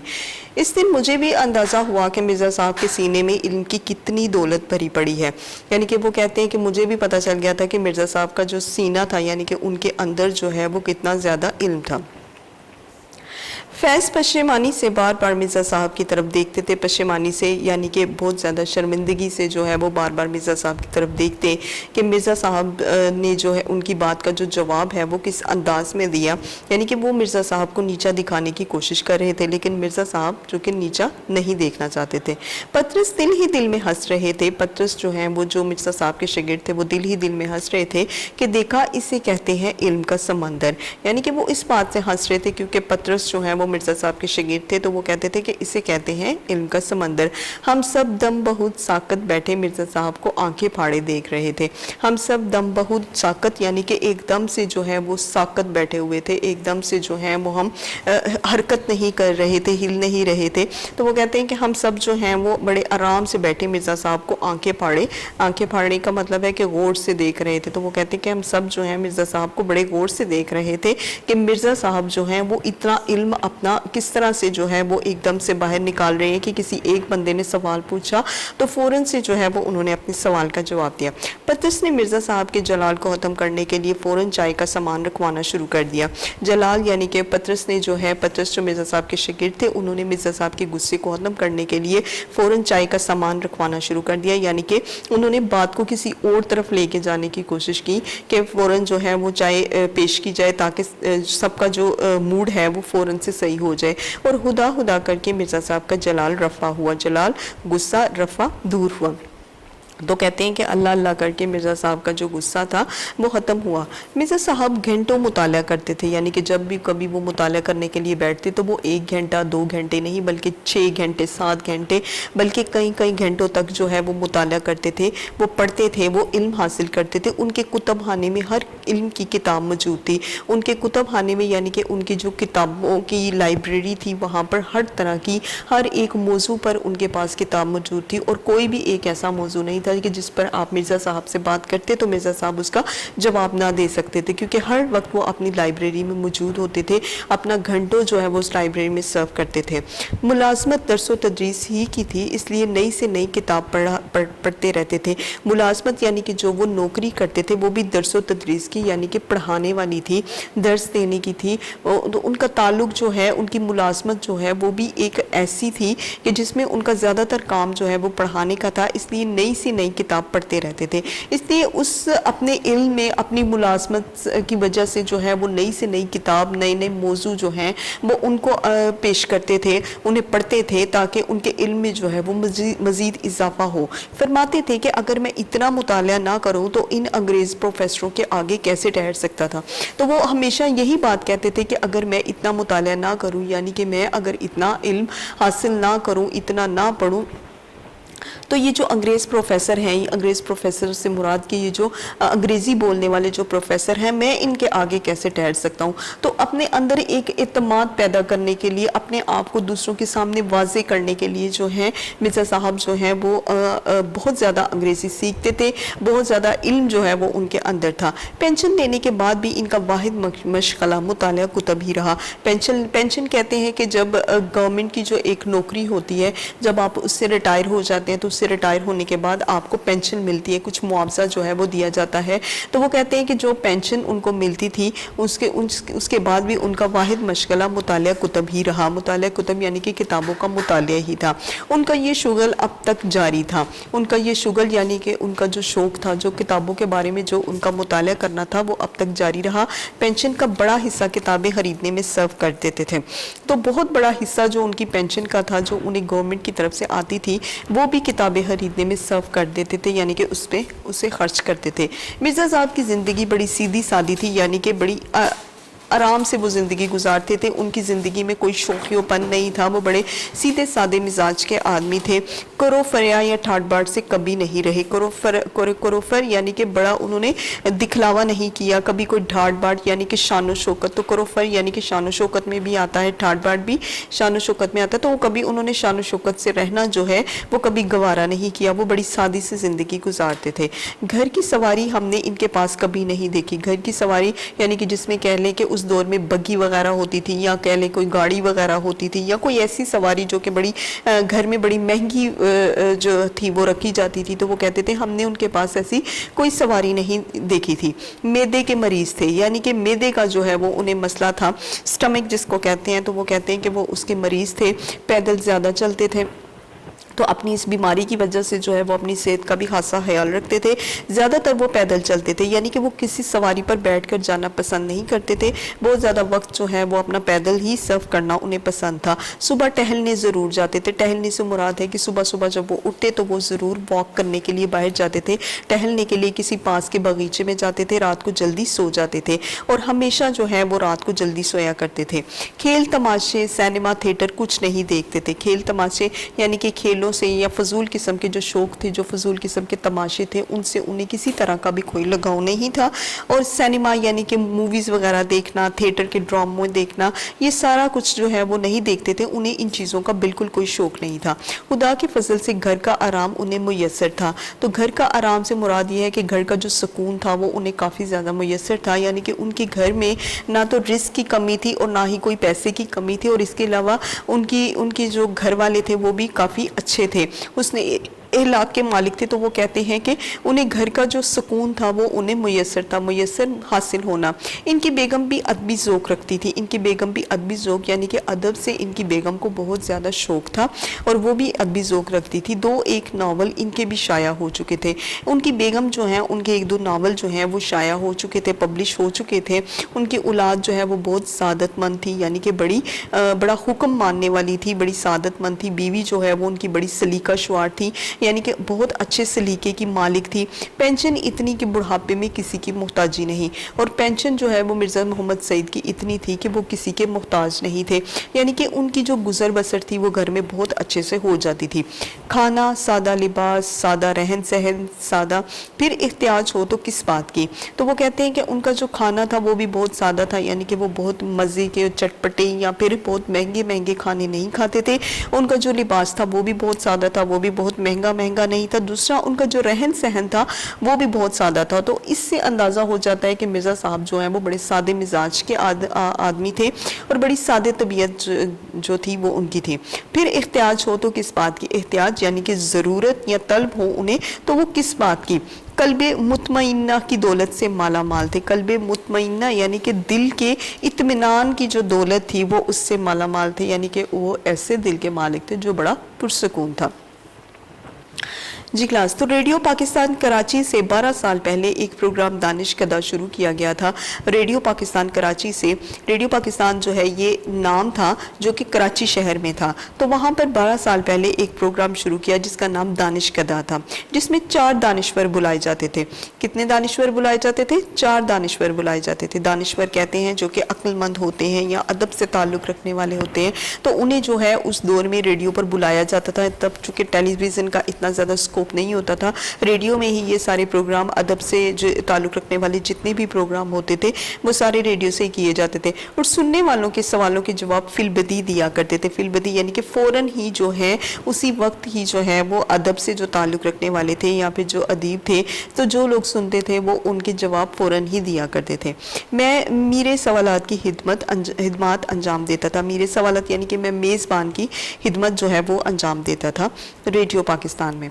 اس دن مجھے بھی اندازہ ہوا کہ مرزا صاحب کے سینے میں علم کی کتنی دولت بھری پڑی ہے. یعنی کہ وہ کہتے ہیں کہ مجھے بھی پتہ چل گیا تھا کہ مرزا صاحب کا جو سینہ تھا یعنی کہ ان کے اندر جو ہے وہ کتنا زیادہ علم تھا. فیض پشیمانی سے بار بار مرزا صاحب کی طرف دیکھتے تھے, پشیمانی سے یعنی کہ بہت زیادہ شرمندگی سے جو ہے وہ بار بار مرزا صاحب کی طرف دیکھتے کہ مرزا صاحب نے جو ہے ان کی بات کا جو جواب ہے وہ کس انداز میں دیا. یعنی کہ وہ مرزا صاحب کو نیچا دکھانے کی کوشش کر رہے تھے, لیکن مرزا صاحب جو کہ نیچا نہیں دیکھنا چاہتے تھے. پطرس دل ہی دل میں ہنس رہے تھے. پطرس جو ہیں وہ جو مرزا صاحب کے شاگرد تھے وہ دل ہی دل میں ہنس رہے تھے کہ دیکھا اسے کہتے ہیں علم کا سمندر. یعنی کہ وہ اس بات سے ہنس رہے تھے کیونکہ پطرس جو ہیں وہ مرزا صاحب کے شاگرد تھے, تو وہ کہتے تھے کہ اسے کہتے ہیں علم کا سمندر. ہم سب دم بہت ساکت بیٹھے مرزا صاحب کو آنکھیں پھاڑے دیکھ رہے تھے. ہم سب دم بہت ساکت یعنی کہ ایک دم سے جو ہے وہ ساکت بیٹھے ہوئے تھے, ایک دم سے جو ہے وہ ہم حرکت نہیں کر رہے تھے, ہل نہیں رہے تھے. تو وہ کہتے ہیں کہ ہم سب جو ہیں وہ بڑے آرام سے بیٹھے مرزا صاحب کو آنکھیں پھاڑنے کا مطلب ہے کہ غور سے دیکھ رہے تھے. تو وہ کہتے ہیں کہ ہم سب جو ہیں مرزا صاحب کو بڑے غور سے دیکھ رہے تھے کہ مرزا صاحب جو ہیں وہ اتنا علم اپنا کس طرح سے جو ہے وہ ایک دم سے باہر نکال رہے ہیں کہ کسی ایک بندے نے سوال پوچھا تو فوراً سے جو ہے وہ انہوں نے اپنے سوال کا جواب دیا. پطرس نے مرزا صاحب کے جلال کو ختم کرنے کے لیے فوراً چائے کا سامان رکھوانا شروع کر دیا. جلال یعنی کہ پطرس جو مرزا صاحب کے شاگرد تھے, انہوں نے مرزا صاحب کے غصے کو ختم کرنے کے لیے فوراً چائے کا سامان رکھوانا شروع کر دیا. یعنی کہ انہوں نے بات کو کسی اور طرف لے کے جانے کی کوشش کی کہ فوراً جو ہے وہ چائے پیش کی جائے تاکہ سب کا جو موڈ ہے وہ فوراً سے صحیح ہو جائے. اور خدا کر کے مرزا صاحب کا جلال رفع ہوا, جلال غصہ رفع دور ہوا. تو کہتے ہیں کہ اللہ اللہ کر کے مرزا صاحب کا جو غصہ تھا وہ ختم ہوا. مرزا صاحب گھنٹوں مطالعہ کرتے تھے, یعنی کہ جب بھی کبھی وہ مطالعہ کرنے کے لیے بیٹھتے تو وہ 1 گھنٹہ 2 گھنٹے نہیں بلکہ 6 گھنٹے 7 گھنٹے بلکہ کئی گھنٹوں تک جو ہے وہ مطالعہ کرتے تھے, وہ پڑھتے تھے, وہ علم حاصل کرتے تھے. ان کے کتب خانے میں ہر علم کی کتاب موجود تھی. ان کے کتب خانے میں یعنی کہ ان کی جو کتابوں کی لائبریری تھی وہاں پر ہر طرح کی ہر ایک موضوع پر ان کے پاس کتاب موجود تھی, اور کوئی بھی ایک ایسا موضوع نہیں تھا کہ جس پر آپ مرزا صاحب سے بات کرتے تو مرزا صاحب اس کا جواب نہ دے سکتے تھے, کیونکہ ہر وقت وہ اپنی لائبریری میں موجود ہوتے تھے, اپنا گھنٹوں جو ہے وہ اس لائبریری میں سرو کرتے تھے. ملازمت درس و تدریس ہی کی تھی, اس لیے نئی سے نئی کتاب پڑھتے رہتے تھے. ملازمت یعنی کہ جو وہ نوکری کرتے تھے وہ بھی درس و تدریس کی یعنی کہ پڑھانے والی تھی, درس دینے کی تھی. ان کا تعلق جو ہے, ان کی ملازمت جو ہے وہ بھی ایک ایسی تھی کہ جس میں ان کا زیادہ تر کام جو ہے وہ پڑھانے کا تھا, اس لیے نئی سے نئی کتاب پڑھتے رہتے تھے. اس لیے اس اپنے علم میں اپنی ملازمت کی وجہ سے جو ہے وہ نئی سے نئی کتاب, نئے نئے موضوع جو ہیں وہ ان کو پیش کرتے تھے, انہیں پڑھتے تھے تاکہ ان کے علم میں جو ہے وہ مزید اضافہ ہو. فرماتے تھے کہ اگر میں اتنا مطالعہ نہ کروں تو ان انگریز پروفیسروں کے آگے کیسے ٹھہر سکتا تھا. تو وہ ہمیشہ یہی بات کہتے تھے کہ اگر میں اتنا مطالعہ نہ کروں, یعنی کہ میں اگر اتنا علم حاصل نہ کروں, اتنا نہ پڑھوں, تو یہ جو انگریز پروفیسر ہیں, یہ انگریز پروفیسر سے مراد کہ یہ جو انگریزی بولنے والے جو پروفیسر ہیں, میں ان کے آگے کیسے ٹھہر سکتا ہوں. تو اپنے اندر ایک اعتماد پیدا کرنے کے لیے, اپنے آپ کو دوسروں کے سامنے واضح کرنے کے لیے جو ہے مرزا صاحب جو ہیں وہ بہت زیادہ انگریزی سیکھتے تھے, بہت زیادہ علم جو ہے وہ ان کے اندر تھا. پینشن دینے کے بعد بھی ان کا واحد مشغلہ مطالعہ کتب ہی رہا. پینشن کہتے ہیں کہ جب گورنمنٹ کی جو ایک نوکری ہوتی ہے, جب آپ اس سے ریٹائر ہو جاتے ہیں ہیں تو اس سے ریٹائر ہونے کے بعد آپ کو پینشن ملتی ہے, کچھ معاوضہ جو ہے وہ دیا جاتا ہے. تو وہ کہتے ہیں کہ جو پینشن ان کو ملتی تھی اس کے بعد بھی ان کا واحد مشغلہ مطالعہ کتب ہی رہا. مطالعہ کتب یعنی کہ کتابوں کا مطالعہ ہی تھا. ان کا یہ شغل اب تک جاری تھا. ان کا یہ شغل یعنی کہ ان کا جو شوق تھا, جو کتابوں کے بارے میں جو ان کا مطالعہ کرنا تھا, وہ اب تک جاری رہا. پینشن کا بڑا حصہ کتابیں خریدنے میں صرف کر دیتے تھے. تو بہت بڑا حصہ جو ان کی پینشن کا تھا, جو انہیں گورنمنٹ کی طرف سے آتی تھی, وہ بھی کتابیں خریدنے میں صرف کر دیتے تھے, یعنی کہ اس پہ اسے خرچ کرتے تھے. مرزا صاحب کی زندگی بڑی سیدھی سادی تھی, یعنی کہ بڑی آرام سے وہ زندگی گزارتے تھے. ان کی زندگی میں کوئی شوخیوں پن نہیں تھا. وہ بڑے سیدھے سادے مزاج کے آدمی تھے. کرو فریا یا ٹھاٹ باٹ سے کبھی نہیں رہے. کروفر یعنی کہ بڑا انہوں نے دکھلاوا نہیں کیا کبھی. کوئی ٹھاٹ باٹ یعنی کہ شان و شوکت, تو کروفر یعنی کہ شان و شوکت میں بھی آتا ہے, ٹھاٹ باٹ بھی شان و شوکت میں آتا ہے. تو وہ کبھی انہوں نے شان و شوکت سے رہنا جو ہے وہ کبھی گوارا نہیں کیا. وہ بڑی سادی سے زندگی گزارتے تھے. گھر کی سواری ہم نے ان کے پاس کبھی نہیں دیکھی. گھر کی سواری یعنی کہ جس میں کہہ لیں کہ اس دور میں بگی وغیرہ ہوتی تھی, یا کہہ لیں کوئی گاڑی وغیرہ ہوتی تھی, یا کوئی ایسی سواری جو کہ بڑی گھر میں بڑی مہنگی جو تھی وہ رکھی جاتی تھی. تو وہ کہتے تھے ہم نے ان کے پاس ایسی کوئی سواری نہیں دیکھی تھی. میدے کے مریض تھے, یعنی کہ میدے کا جو ہے وہ انہیں مسئلہ تھا, سٹمک جس کو کہتے ہیں. تو وہ کہتے ہیں کہ وہ اس کے مریض تھے. پیدل زیادہ چلتے تھے, تو اپنی اس بیماری کی وجہ سے جو ہے وہ اپنی صحت کا بھی خاصا خیال رکھتے تھے. زیادہ تر وہ پیدل چلتے تھے, یعنی کہ وہ کسی سواری پر بیٹھ کر جانا پسند نہیں کرتے تھے. بہت زیادہ وقت جو ہے وہ اپنا پیدل ہی صرف کرنا انہیں پسند تھا. صبح ٹہلنے ضرور جاتے تھے. ٹہلنے سے مراد ہے کہ صبح جب وہ اٹھتے تو وہ ضرور واک کرنے کے لیے باہر جاتے تھے, ٹہلنے کے لیے کسی پاس کے باغیچے میں جاتے تھے. رات کو جلدی سو جاتے تھے, اور ہمیشہ جو ہے وہ رات کو جلدی سویا کرتے تھے. کھیل تماشے, سینما, تھیٹر کچھ نہیں دیکھتے تھے. کھیل تماشے یعنی کہ کھیلوں سے یا فضول قسم کے جو شوق تھے, جو فضول قسم کے تماشے تھے, ان سے انہیں کسی طرح کا بھی کوئی لگاؤ نہیں تھا. اور سینما یعنی کہ موویز وغیرہ دیکھنا, تھیٹر کے ڈراموں دیکھنا, یہ سارا کچھ جو ہے وہ نہیں دیکھتے تھے. انہیں ان چیزوں کا بالکل کوئی شوق نہیں تھا. خدا کے فضل سے گھر کا آرام انہیں میسر تھا. تو گھر کا آرام سے مراد یہ ہے کہ گھر کا جو سکون تھا وہ انہیں کافی زیادہ میسر تھا. یعنی کہ ان کے گھر میں نہ تو رزق کی کمی تھی اور نہ ہی کوئی پیسے کی کمی تھی. اور اس کے علاوہ ان کی جو گھر والے تھے وہ بھی کافی اچھے تھے, اس نے اخلاق کے مالک تھے. تو وہ کہتے ہیں کہ انہیں گھر کا جو سکون تھا وہ انہیں میسر تھا, میسر حاصل ہونا. ان کی بیگم بھی ادبی ذوق رکھتی تھی. ان کی بیگم بھی ادبی ذوق یعنی کہ ادب سے ان کی بیگم کو بہت زیادہ شوق تھا, اور وہ بھی ادبی ذوق رکھتی تھی. 2-1 ناول ان کے بھی شائع ہو چکے تھے. ان کی بیگم جو ہیں ان کے 1-2 ناول جو ہیں وہ شائع ہو چکے تھے, پبلش ہو چکے تھے. ان کی اولاد جو ہے وہ بہت سعادت مند تھی, یعنی کہ بڑا حکم ماننے والی تھی, بڑی سعادت مند تھی. بیوی جو ہے وہ ان کی بڑی سلیقہ شعار تھی, یعنی کہ بہت اچھے سلیقے کی مالک تھی. پینشن اتنی کہ بڑھاپے میں کسی کی محتاجی نہیں, اور پینشن جو ہے وہ مرزا محمد سعید کی اتنی تھی کہ وہ کسی کے محتاج نہیں تھے. یعنی کہ ان کی جو گزر بسر تھی وہ گھر میں بہت اچھے سے ہو جاتی تھی. کھانا, سادہ لباس, سادہ رہن سہن, سادہ, پھر احتیاج ہو تو کس بات کی. تو وہ کہتے ہیں کہ ان کا جو کھانا تھا وہ بھی بہت سادہ تھا, یعنی کہ وہ بہت مزے کے چٹپٹے یا پھر بہت مہنگے کھانے نہیں کھاتے تھے. ان کا جو لباس تھا وہ بھی بہت سادہ تھا, وہ بھی بہت مہنگا نہیں تھا. دوسرا ان کا جو رہن سہن تھا وہ بھی بہت سادہ تھا. تو اس سے اندازہ ہو جاتا ہے کہ مرزا صاحب جو ہیں وہ بڑے سادے مزاج کے آدمی تھے, اور بڑی سادے طبیعت جو تھی وہ ان کی تھی. پھر احتیاج ہو تو کس بات کی. احتیاج یعنی کہ ضرورت یا طلب ہو انہیں تو وہ کس بات کی. قلب مطمئنہ کی دولت سے مالا مال تھے. قلب مطمئنہ یعنی کہ دل کے اطمینان کی جو دولت تھی وہ اس سے مالا مال تھے, یعنی کہ وہ ایسے دل کے مالک تھے جو بڑا پرسکون تھا. جی کلاس, تو ریڈیو پاکستان کراچی سے 12 سال پہلے ایک پروگرام دانش کدہ شروع کیا گیا تھا. ریڈیو پاکستان کراچی سے, ریڈیو پاکستان جو ہے یہ نام تھا جو کہ کراچی شہر میں تھا. تو وہاں پر 12 سال پہلے ایک پروگرام شروع کیا جس کا نام دانش کدہ تھا, جس میں 4 دانشور بلائے جاتے تھے. کتنے دانشور بلائے جاتے تھے؟ 4 دانشور بلائے جاتے تھے. دانشور کہتے ہیں جو کہ عقل مند ہوتے ہیں یا ادب سے تعلق رکھنے والے ہوتے ہیں. تو انہیں جو ہے اس دور میں ریڈیو پر بلایا جاتا تھا. تب چونکہ ٹیلی ویژن کا اتنا زیادہ سکوپ اسکوپ نہیں ہوتا تھا، ریڈیو میں ہی یہ سارے پروگرام ادب سے جو تعلق رکھنے والے جتنے بھی پروگرام ہوتے تھے وہ سارے ریڈیو سے ہی کیے جاتے تھے، اور سننے والوں کے سوالوں کے جواب فی البدی دیا کرتے تھے، فی البدی یعنی کہ فوراً ہی جو ہے اسی وقت ہی جو ہے وہ ادب سے جو تعلق رکھنے والے تھے یا پھر جو ادیب تھے تو جو لوگ سنتے تھے وہ ان کے جواب فوراً ہی دیا کرتے تھے۔ میں میرے سوالات کی خدمات انجام دیتا تھا، میرے سوالات یعنی کہ میں میزبان کی خدمت جو ہے وہ انجام دیتا تھا ریڈیو پاکستان میں۔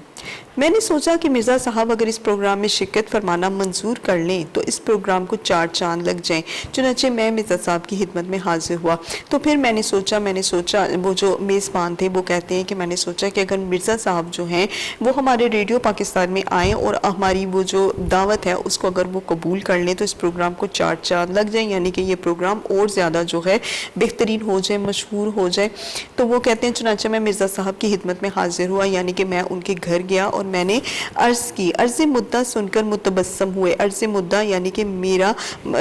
میں نے سوچا کہ مرزا صاحب اگر اس پروگرام میں شرکت فرمانا منظور کر لیں تو اس پروگرام کو 4 چاند لگ جائیں، چنانچہ میں مرزا صاحب کی خدمت میں حاضر ہوا۔ تو پھر میں نے سوچا وہ جو میزبان تھے وہ کہتے ہیں کہ میں نے سوچا کہ اگر مرزا صاحب جو ہیں وہ ہمارے ریڈیو پاکستان میں آئیں اور ہماری وہ جو دعوت ہے اس کو اگر وہ قبول کر لیں تو اس پروگرام کو 4 چاند لگ جائیں، یعنی کہ یہ پروگرام اور زیادہ جو ہے بہترین ہو جائے، مشہور ہو جائے۔ تو وہ کہتے ہیں چنانچہ میں مرزا صاحب کی خدمت میں حاضر ہوا، یعنی کہ میں ان کے گھر گیا اور میں نے عرض کی۔ عرض مدہ سن کر متبسم ہوئے۔ عرض مدہ یعنی کہ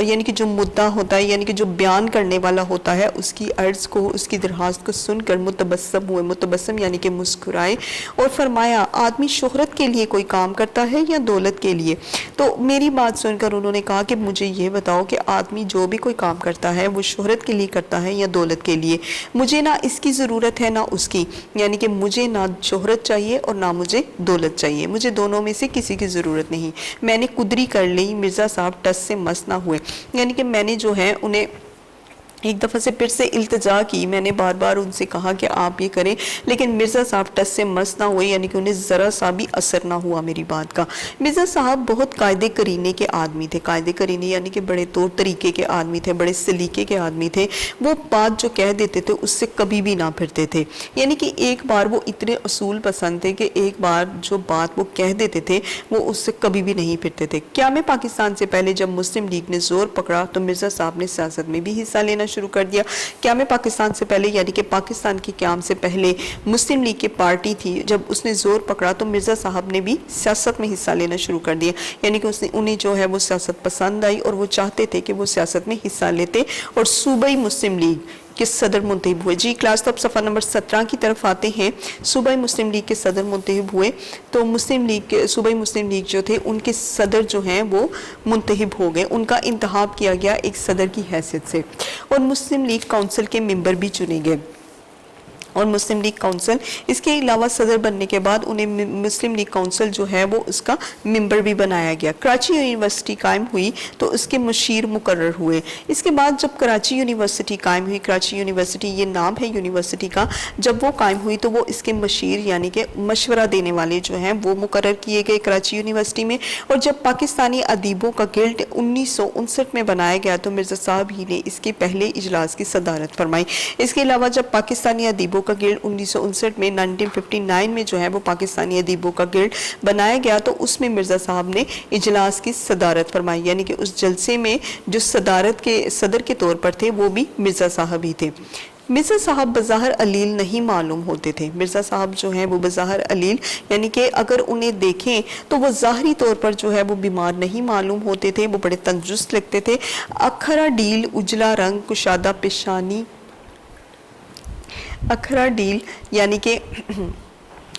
یعنی کہ جو مدعا ہوتا ہے، یعنی کہ جو بیان کرنے والا ہوتا ہے، اس کی عرض کو، اس کی درخواست کو سن کر متبسم ہوئے۔ متبسم یعنی کہ مسکرائے اور فرمایا آدمی شہرت کے لیے کوئی کام کرتا ہے یا دولت کے لیے؟ تو میری بات سن کر انہوں نے کہا کہ مجھے یہ بتاؤ کہ آدمی جو بھی کوئی کام کرتا ہے وہ شہرت کے لیے کرتا ہے یا دولت کے لیے؟ مجھے نہ اس کی ضرورت ہے نہ اس کی، یعنی کہ مجھے نہ شہرت چاہیے اور نہ مجھے دولت چاہیے، مجھے دونوں میں سے کسی کی ضرورت نہیں۔ میں نے قدری کر لی، مرزا صاحب ٹس سے مس نہ ہوئے، یعنی کہ میں نے جو ہے انہیں ایک دفعہ سے پھر سے التجا کی، میں نے بار بار ان سے کہا کہ آپ یہ کریں، لیکن مرزا صاحب ٹس سے مس نہ ہوئے، یعنی کہ انہیں ذرا سا بھی اثر نہ ہوا میری بات کا۔ مرزا صاحب بہت قاعدے کرینے کے آدمی تھے، قاعدے کرینے یعنی کہ بڑے طور طریقے کے آدمی تھے، بڑے سلیقے کے آدمی تھے۔ وہ بات جو کہہ دیتے تھے اس سے کبھی بھی نہ پھرتے تھے، یعنی کہ ایک بار وہ اتنے اصول پسند تھے کہ ایک بار جو بات وہ کہہ دیتے تھے وہ اس سے کبھی بھی نہیں پھرتے تھے۔ قیام پاکستان سے پہلے جب مسلم لیگ نے زور پکڑا تو مرزا صاحب نے سیاست میں بھی حصہ لینا شروع کر دیا۔ قیام پاکستان سے پہلے یعنی کہ پاکستان کے قیام سے پہلے مسلم لیگ کی پارٹی تھی، جب اس نے زور پکڑا تو مرزا صاحب نے بھی سیاست میں حصہ لینا شروع کر دیا، یعنی کہ انہیں جو ہے وہ سیاست پسند آئی اور وہ چاہتے تھے کہ وہ سیاست میں حصہ لیتے اور صوبائی مسلم لیگ کے صدر منتخب ہوئے۔ جی کلاس تو اب صفحہ نمبر 17 کی طرف آتے ہیں۔ صوبائی مسلم لیگ کے صدر منتخب ہوئے تو صوبائی مسلم لیگ جو تھے ان کے صدر جو ہیں وہ منتخب ہو گئے، ان کا انتخاب کیا گیا ایک صدر کی حیثیت سے، اور مسلم لیگ کونسل کے ممبر بھی چنے گئے۔ اور مسلم لیگ کونسل اس کے علاوہ صدر بننے کے بعد انہیں مسلم لیگ کونسل جو ہے وہ اس کا ممبر بھی بنایا گیا۔ کراچی یونیورسٹی قائم ہوئی تو اس کے مشیر مقرر ہوئے۔ اس کے بعد جب کراچی یونیورسٹی قائم ہوئی، کراچی یونیورسٹی یہ نام ہے یونیورسٹی کا، جب وہ قائم ہوئی تو وہ اس کے مشیر یعنی کہ مشورہ دینے والے جو ہیں وہ مقرر کیے گئے کراچی یونیورسٹی میں۔ اور جب پاکستانی ادیبوں کا گلڈ 1959 میں بنایا گیا تو مرزا صاحب ہی نے اس کے پہلے اجلاس کی صدارت فرمائی۔ اس کے علاوہ جب پاکستانی ادیبوں کا گلڈ 1959 میں 1959 میں جو ہے وہ پاکستانی ادیبوں کا گلڈ بنایا گیا تو اس میں مرزا صاحب نے اجلاس کی صدارت فرمائی، یعنی کہ اس جلسے میں جو صدارت کے صدر کے طور پر تھے وہ بھی مرزا صاحب ہی تھے۔ مرزا صاحب بظاہر علیل نہیں معلوم ہوتے تھے۔ مرزا صاحب جو ہیں وہ بظاہر علیل یعنی کہ اگر انہیں دیکھیں تو وہ ظاہری طور پر جو ہے وہ بیمار نہیں معلوم ہوتے تھے، وہ بڑے تندرست لگتے تھے۔ اکھرا ڈیل، اجلا رنگ، کشادہ پیشانی، اکھرا ڈیل یعنی کہ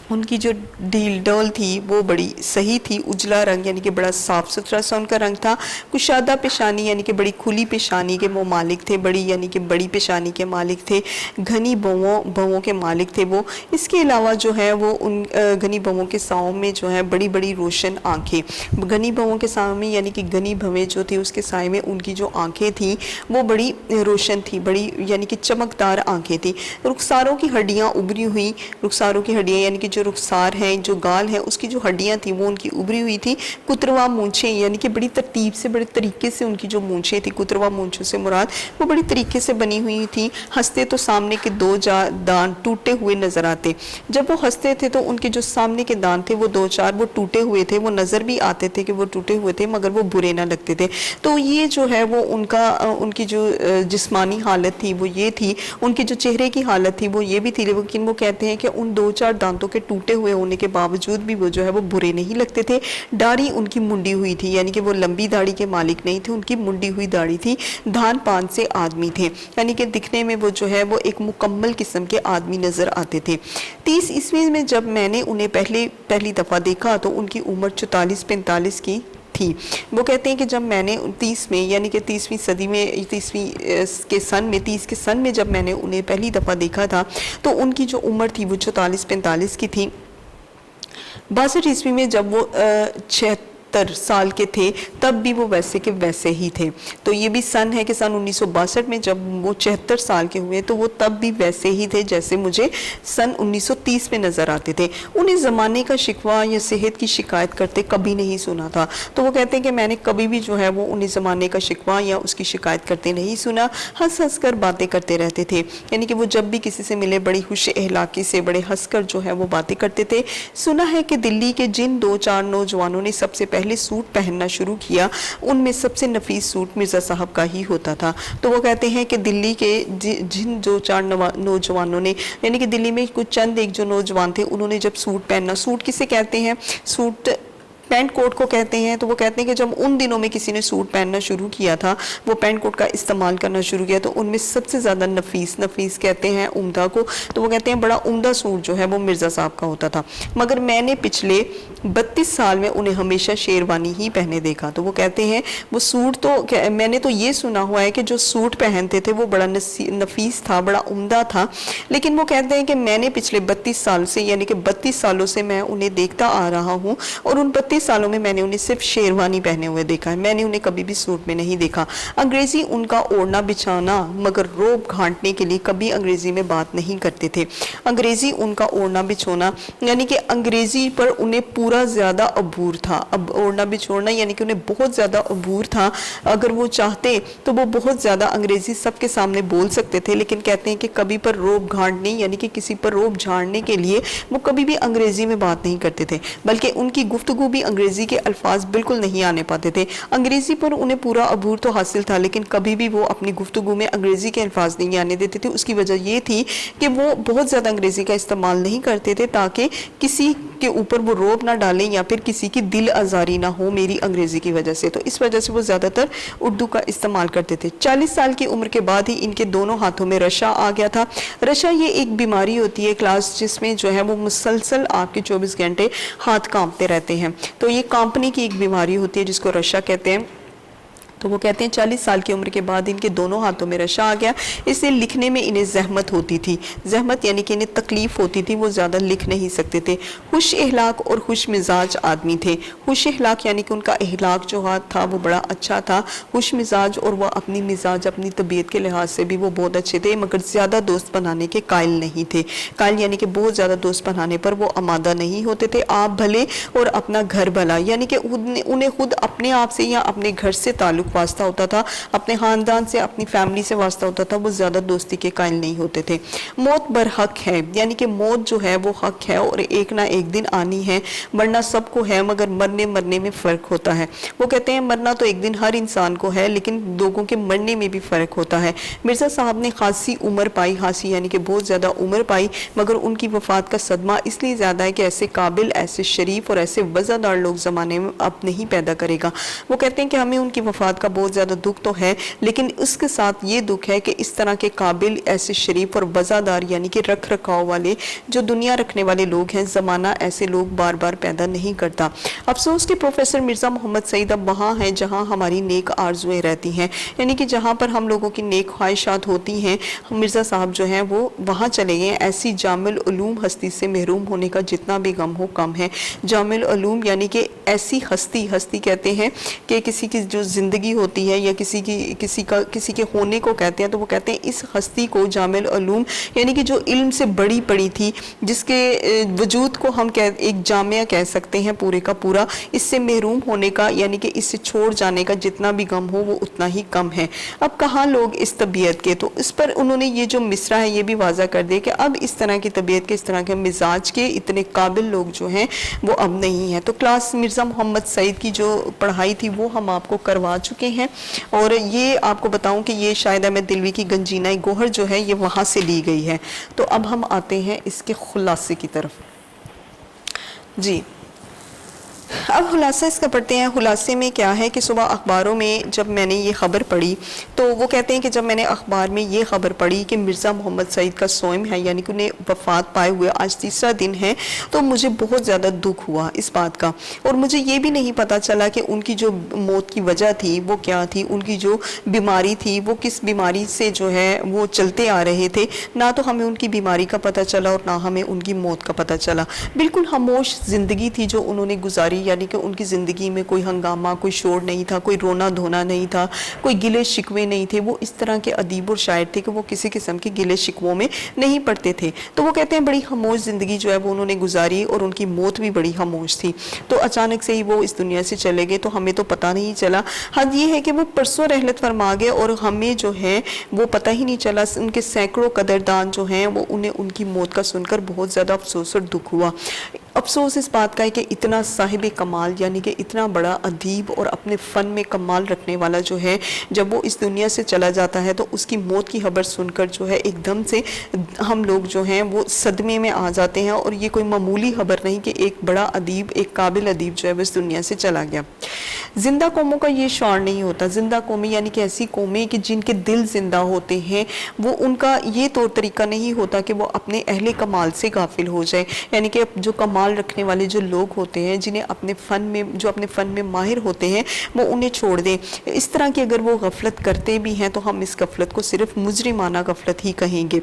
ان کی جو ڈیل ڈول تھی وہ بڑی صحیح تھی، اجلا رنگ یعنی کہ بڑا صاف ستھرا سا ان کا رنگ تھا، کشادہ پیشانی یعنی کہ بڑی کھلی پیشانی کے وہ مالک تھے، بڑی یعنی کہ بڑی پیشانی کے مالک تھے، گھنی بووں کے مالک تھے وہ۔ اس کے علاوہ جو ہے وہ ان گھنی بووں کے ساؤں میں جو ہے بڑی بڑی روشن آنکھیں، گھنی بووں کے ساؤں میں یعنی کہ گھنی بھویں جو تھی اس کے سائے میں ان کی جو آنکھیں تھیں وہ بڑی روشن تھی، بڑی یعنی کہ چمکدار آنکھیں تھیں۔ رخساروں کی ہڈیاں ابری ہوئی، رخساروں کی ہڈیاں یعنی کہ جو رخسار ہیں، جو گال ہیں، اس کی جو ہڈیاں تھیں وہ ان کی ابری ہوئی تھی۔ کتروا مونچھیں یعنی کہ بڑی ترتیب سے، بڑے طریقے سے ان کی جو مونچھیں تھی، کتروا مونچھوں سے مراد وہ بڑی طریقے سے بنی ہوئی تھی۔ ہنستے تو سامنے کے 2 دان ٹوٹے ہوئے نظر آتے، جب وہ ہنستے تھے تو ان کے جو سامنے کے دان تھے وہ 2-4 وہ ٹوٹے ہوئے تھے، وہ نظر بھی آتے تھے کہ وہ ٹوٹے ہوئے تھے مگر وہ برے نہ لگتے تھے۔ تو یہ جو ہے وہ ان کی جو جسمانی حالت تھی وہ یہ تھی، ان کی جو چہرے کی حالت تھی وہ یہ بھی تھی، لیکن وہ کہتے ہیں کہ ان 2-4 دانتوں کے ٹوٹے ہوئے ہونے کے باوجود بھی وہ جو ہے وہ برے نہیں لگتے تھے. داڑھی ان کی منڈی ہوئی تھی, یعنی کہ وہ لمبی داڑھی کے مالک نہیں تھے, ان کی منڈی ہوئی داڑھی تھی. دھان پان سے آدمی تھے, یعنی کہ دکھنے میں وہ جو ہے وہ ایک مکمل قسم کے آدمی نظر آتے تھے. 30 عیسوی میں جب میں نے انہیں پہلی دفعہ دیکھا تو ان کی عمر 44-45 کی تھی. وہ کہتے ہیں کہ جب میں نے 30 میں, یعنی کہ 30ویں صدی میں, 30 کے سن میں جب میں نے انہیں پہلی دفعہ دیکھا تھا تو ان کی جو عمر تھی وہ 44-45 کی تھی. 62 عیسوی میں جب وہ 76 سال کے تھے تب بھی وہ ویسے کے ویسے ہی تھے. تو یہ بھی سن ہے کہ سن 1962 میں جب وہ 76 سال کے ہوئے تو وہ تب بھی ویسے ہی تھے جیسے مجھے سن 1930 میں نظر آتے تھے. انہیں زمانے کا شکوہ یا صحت کی شکایت کرتے کبھی نہیں سنا تھا. تو وہ کہتے ہیں کہ میں نے کبھی بھی جو ہے وہ انہیں زمانے کا شکوہ یا اس کی شکایت کرتے نہیں سنا. ہنس ہنس کر باتیں کرتے رہتے تھے, یعنی کہ وہ جب بھی کسی سے ملے بڑی خوش اخلاقی سے بڑے ہنس کر جو ہے وہ باتیں کرتے تھے. سنا ہے کہ دلی کے جن 2-4 نوجوانوں نے سب سے پہلے سوٹ پہننا شروع کیا ان میں سب سے نفیس سوٹ مرزا صاحب کا ہی ہوتا تھا. تو وہ کہتے ہیں کہ دلی کے جن 2-4 نوجوانوں نے, یعنی کہ دلی میں کچھ چند ایک جو نوجوان تھے انہوں نے جب سوٹ پہننا, سوٹ کسے کہتے ہیں, سوٹ پینٹ کوٹ کو کہتے ہیں. تو وہ کہتے ہیں کہ جب ان دنوں میں کسی نے سوٹ پہننا شروع کیا تھا, وہ پینٹ کوٹ کا استعمال کرنا شروع کیا, تو ان میں سب سے زیادہ نفیس کہتے ہیں عمدہ کو. تو وہ کہتے ہیں بڑا عمدہ سوٹ جو ہے وہ مرزا صاحب کا ہوتا تھا. مگر میں نے پچھلے 32 سال میں انہیں ہمیشہ شیروانی ہی پہنے دیکھا. تو وہ کہتے ہیں وہ سوٹ تو میں نے تو یہ سنا ہوا ہے کہ جو سوٹ پہنتے تھے وہ بڑا نفیس تھا, بڑا عمدہ تھا, لیکن وہ کہتے ہیں کہ میں نے پچھلے 32 سال سے, یعنی کہ 32 سالوں سے میں انہیں دیکھتا آ رہا ہوں, اور ان 32 سالوں میں نے انہیں صرف شیروانی پہنے ہوئے دیکھا ہے, میں نے انہیں کبھی بھی سوٹ میں نہیں دیکھا. انگریزی ان کا اوڑھنا بچھانا مگر روب گھانٹنے کے لیے کبھی انگریزی میں بات نہیں کرتے تھے. انگریزی ان کا اوڑھنا بچھونا, یعنی کہ انگریزی پر انہیں پورا زیادہ عبور تھا. اب اوڑھنا بچھونا یعنی کہ انہیں بہت زیادہ عبور تھا. اگر وہ چاہتے تو وہ بہت زیادہ انگریزی سب کے سامنے بول سکتے تھے, لیکن کہتے ہیں کہ کبھی پر روب گھانٹنے یعنی کہ کسی پر روب جھاڑنے کے لیے وہ کبھی بھی انگریزی میں بات نہیں کرتے تھے, بلکہ ان کی گفتگو بھی انگریزی کے الفاظ بالکل نہیں آنے پاتے تھے. انگریزی پر انہیں پورا عبور تو حاصل تھا, لیکن کبھی بھی وہ اپنی گفتگو میں انگریزی کے الفاظ نہیں آنے دیتے تھے. اس کی وجہ یہ تھی کہ وہ بہت زیادہ انگریزی کا استعمال نہیں کرتے تھے تاکہ کسی کے اوپر وہ روب نہ ڈالیں یا پھر کسی کی دل آزاری نہ ہو میری انگریزی کی وجہ سے. تو اس وجہ سے وہ زیادہ تر اردو کا استعمال کرتے تھے. 40 سال کی عمر کے بعد ہی ان کے دونوں ہاتھوں میں رشا آ گیا تھا. رشا یہ ایک بیماری ہوتی ہے کلاس, جس میں جو ہے وہ مسلسل آپ کے 24 گھنٹے ہاتھ کانپتے رہتے ہیں. تو یہ کانپنے کی ایک بیماری ہوتی ہے جس کو رشا کہتے ہیں. تو وہ کہتے ہیں 40 سال کی عمر کے بعد ان کے دونوں ہاتھوں میں رشا آ گیا. اس سے لکھنے میں انہیں زحمت ہوتی تھی. زحمت یعنی کہ انہیں تکلیف ہوتی تھی, وہ زیادہ لکھ نہیں سکتے تھے. خوش اخلاق اور خوش مزاج آدمی تھے. خوش اخلاق یعنی کہ ان کا اخلاق جو تھا وہ بڑا اچھا تھا. خوش مزاج, اور وہ اپنی مزاج اپنی طبیعت کے لحاظ سے بھی وہ بہت اچھے تھے, مگر زیادہ دوست بنانے کے قائل نہیں تھے. قائل یعنی کہ بہت زیادہ دوست بنانے پر وہ آمادہ نہیں ہوتے تھے. آپ بھلے اور اپنا گھر بھلا, یعنی کہ انہیں خود اپنے آپ سے یا اپنے گھر سے تعلق واسطہ ہوتا تھا, اپنے خاندان سے اپنی فیملی سے واسطہ ہوتا تھا. وہ زیادہ دوستی کے قائل نہیں ہوتے تھے. موت برحق ہے, یعنی کہ موت جو ہے وہ حق ہے اور ایک نہ ایک دن آنی ہے. مرنا سب کو ہے مگر مرنے میں فرق ہوتا ہے. وہ کہتے ہیں مرنا تو ایک دن ہر انسان کو ہے, لیکن لوگوں کے مرنے میں بھی فرق ہوتا ہے. مرزا صاحب نے خاصی عمر پائی, خاصی یعنی کہ بہت زیادہ عمر پائی, مگر ان کی وفات کا صدمہ اس لیے زیادہ ہے کہ ایسے قابل, ایسے شریف اور ایسے وزادار لوگ زمانے میں اب نہیں پیدا کرے گا. وہ کہتے ہیں کہ ہمیں ان کی وفات کا بہت زیادہ دکھ تو ہے, لیکن اس کے ساتھ یہ دکھ ہے کہ اس طرح کے قابل, ایسے شریف اور وزادار یعنی کہ رکھ رکھاؤ والے جو دنیا رکھنے والے لوگ ہیں, زمانہ ایسے لوگ بار بار پیدا نہیں کرتا. افسوس کہ پروفیسر مرزا محمد سعید اب وہاں ہیں جہاں ہماری نیک آرزویں رہتی ہیں, یعنی کہ جہاں پر ہم لوگوں کی نیک خواہشات ہوتی ہیں. مرزا صاحب جو ہیں وہ وہاں چلے گئے. ایسی جامع العلوم ہستی سے محروم ہونے کا جتنا بھی غم ہو کم ہے. جامع العلوم یعنی کہ ایسی ہستی کہتے ہیں کہ کسی کی جو زندگی ہوتی ہے یا کسی کے ہونے کو کہتے ہیں. تو وہ کہتے ہیں اس ہستی کو جامع العلوم یعنی کہ جو علم سے بڑی پڑی تھی, جس کے وجود کو ہم ایک جامعہ کہہ سکتے ہیں پورے کا پورا, اس سے محروم ہونے کا یعنی کہ اس سے چھوڑ جانے کا جتنا بھی غم ہو وہ اتنا ہی کم ہے. اب کہاں لوگ اس طبیعت کے, تو اس پر انہوں نے یہ جو مصرع ہے یہ بھی واضح کر دیا کہ اب اس طرح کی طبیعت کے, اس طرح کے مزاج کے اتنے قابل لوگ جو ہیں وہ اب نہیں ہیں. تو کلاس مرزا محمد سعید کی جو پڑھائی تھی وہ ہم آپ کو کروا چکے ہیں, اور یہ آپ کو بتاؤں کہ یہ شاہد احمد دلوی کی گنجینہ گوہر جو ہے یہ وہاں سے لی گئی ہے. تو اب ہم آتے ہیں اس کے خلاصے کی طرف. جی اب خلاصہ اس کا پڑھتے ہیں. خلاصے میں کیا ہے کہ صبح اخباروں میں جب میں نے یہ خبر پڑھی تو وہ کہتے ہیں کہ جب میں نے اخبار میں یہ خبر پڑھی کہ مرزا محمد سعید کا صوم ہے، یعنی کہ انہیں وفات پائے ہوئے آج تیسرا دن ہے، تو مجھے بہت زیادہ دکھ ہوا اس بات کا. اور مجھے یہ بھی نہیں پتا چلا کہ ان کی جو موت کی وجہ تھی وہ کیا تھی، ان کی جو بیماری تھی وہ کس بیماری سے جو ہے وہ چلتے آ رہے تھے. نہ تو ہمیں ان کی بیماری کا پتہ چلا اور نہ ہمیں ان کی موت کا پتہ چلا. بالکل خاموش زندگی تھی جو انہوں نے گزاری، یعنی کہ ان کی زندگی میں کوئی ہنگامہ، کوئی شور نہیں تھا، کوئی رونا دھونا نہیں تھا، کوئی گلے شکوے نہیں تھے. وہ اس طرح کے ادیب اور شاعر تھے کہ وہ کسی قسم کے گلے شکووں میں نہیں پڑتے تھے. تو وہ کہتے ہیں بڑی خاموش زندگی جو ہے وہ انہوں نے گزاری اور ان کی موت بھی بڑی خاموش تھی. تو اچانک سے ہی وہ اس دنیا سے چلے گئے تو ہمیں تو پتہ نہیں چلا. حد یہ ہے کہ وہ پرسوں رحلت فرما گئے اور ہمیں جو ہے وہ پتہ ہی نہیں چلا. ان کے سینکڑوں قدردان جو ہیں وہ انہیں ان کی موت کا سن کر بہت زیادہ افسوس اور دکھ ہوا. افسوس اس بات کا ہے کہ اتنا صاحب کمال، یعنی کہ اتنا بڑا ادیب اور اپنے فن میں کمال رکھنے والا جو ہے، جب وہ اس دنیا سے چلا جاتا ہے تو اس کی موت کی خبر سن کر جو ہے ایک دم سے ہم لوگ جو ہیں وہ صدمے میں آ جاتے ہیں. اور یہ کوئی معمولی خبر نہیں کہ ایک بڑا ادیب، ایک قابل ادیب جو ہے وہ اس دنیا سے چلا گیا. زندہ قوموں کا یہ شعار نہیں ہوتا. زندہ قومیں یعنی کہ ایسی قومیں کہ جن کے دل زندہ ہوتے ہیں، وہ ان کا یہ طور طریقہ نہیں ہوتا کہ وہ اپنے اہل کمال سے غافل ہو جائے. یعنی کہ جو کمال رکھنے والے جو لوگ ہوتے ہیں، جنہیں اپنے فن میں ماہر ہوتے ہیں، وہ انہیں چھوڑ دیں. اس طرح کی اگر وہ غفلت کرتے بھی ہیں تو ہم اس غفلت کو صرف مجرمانہ غفلت ہی کہیں گے.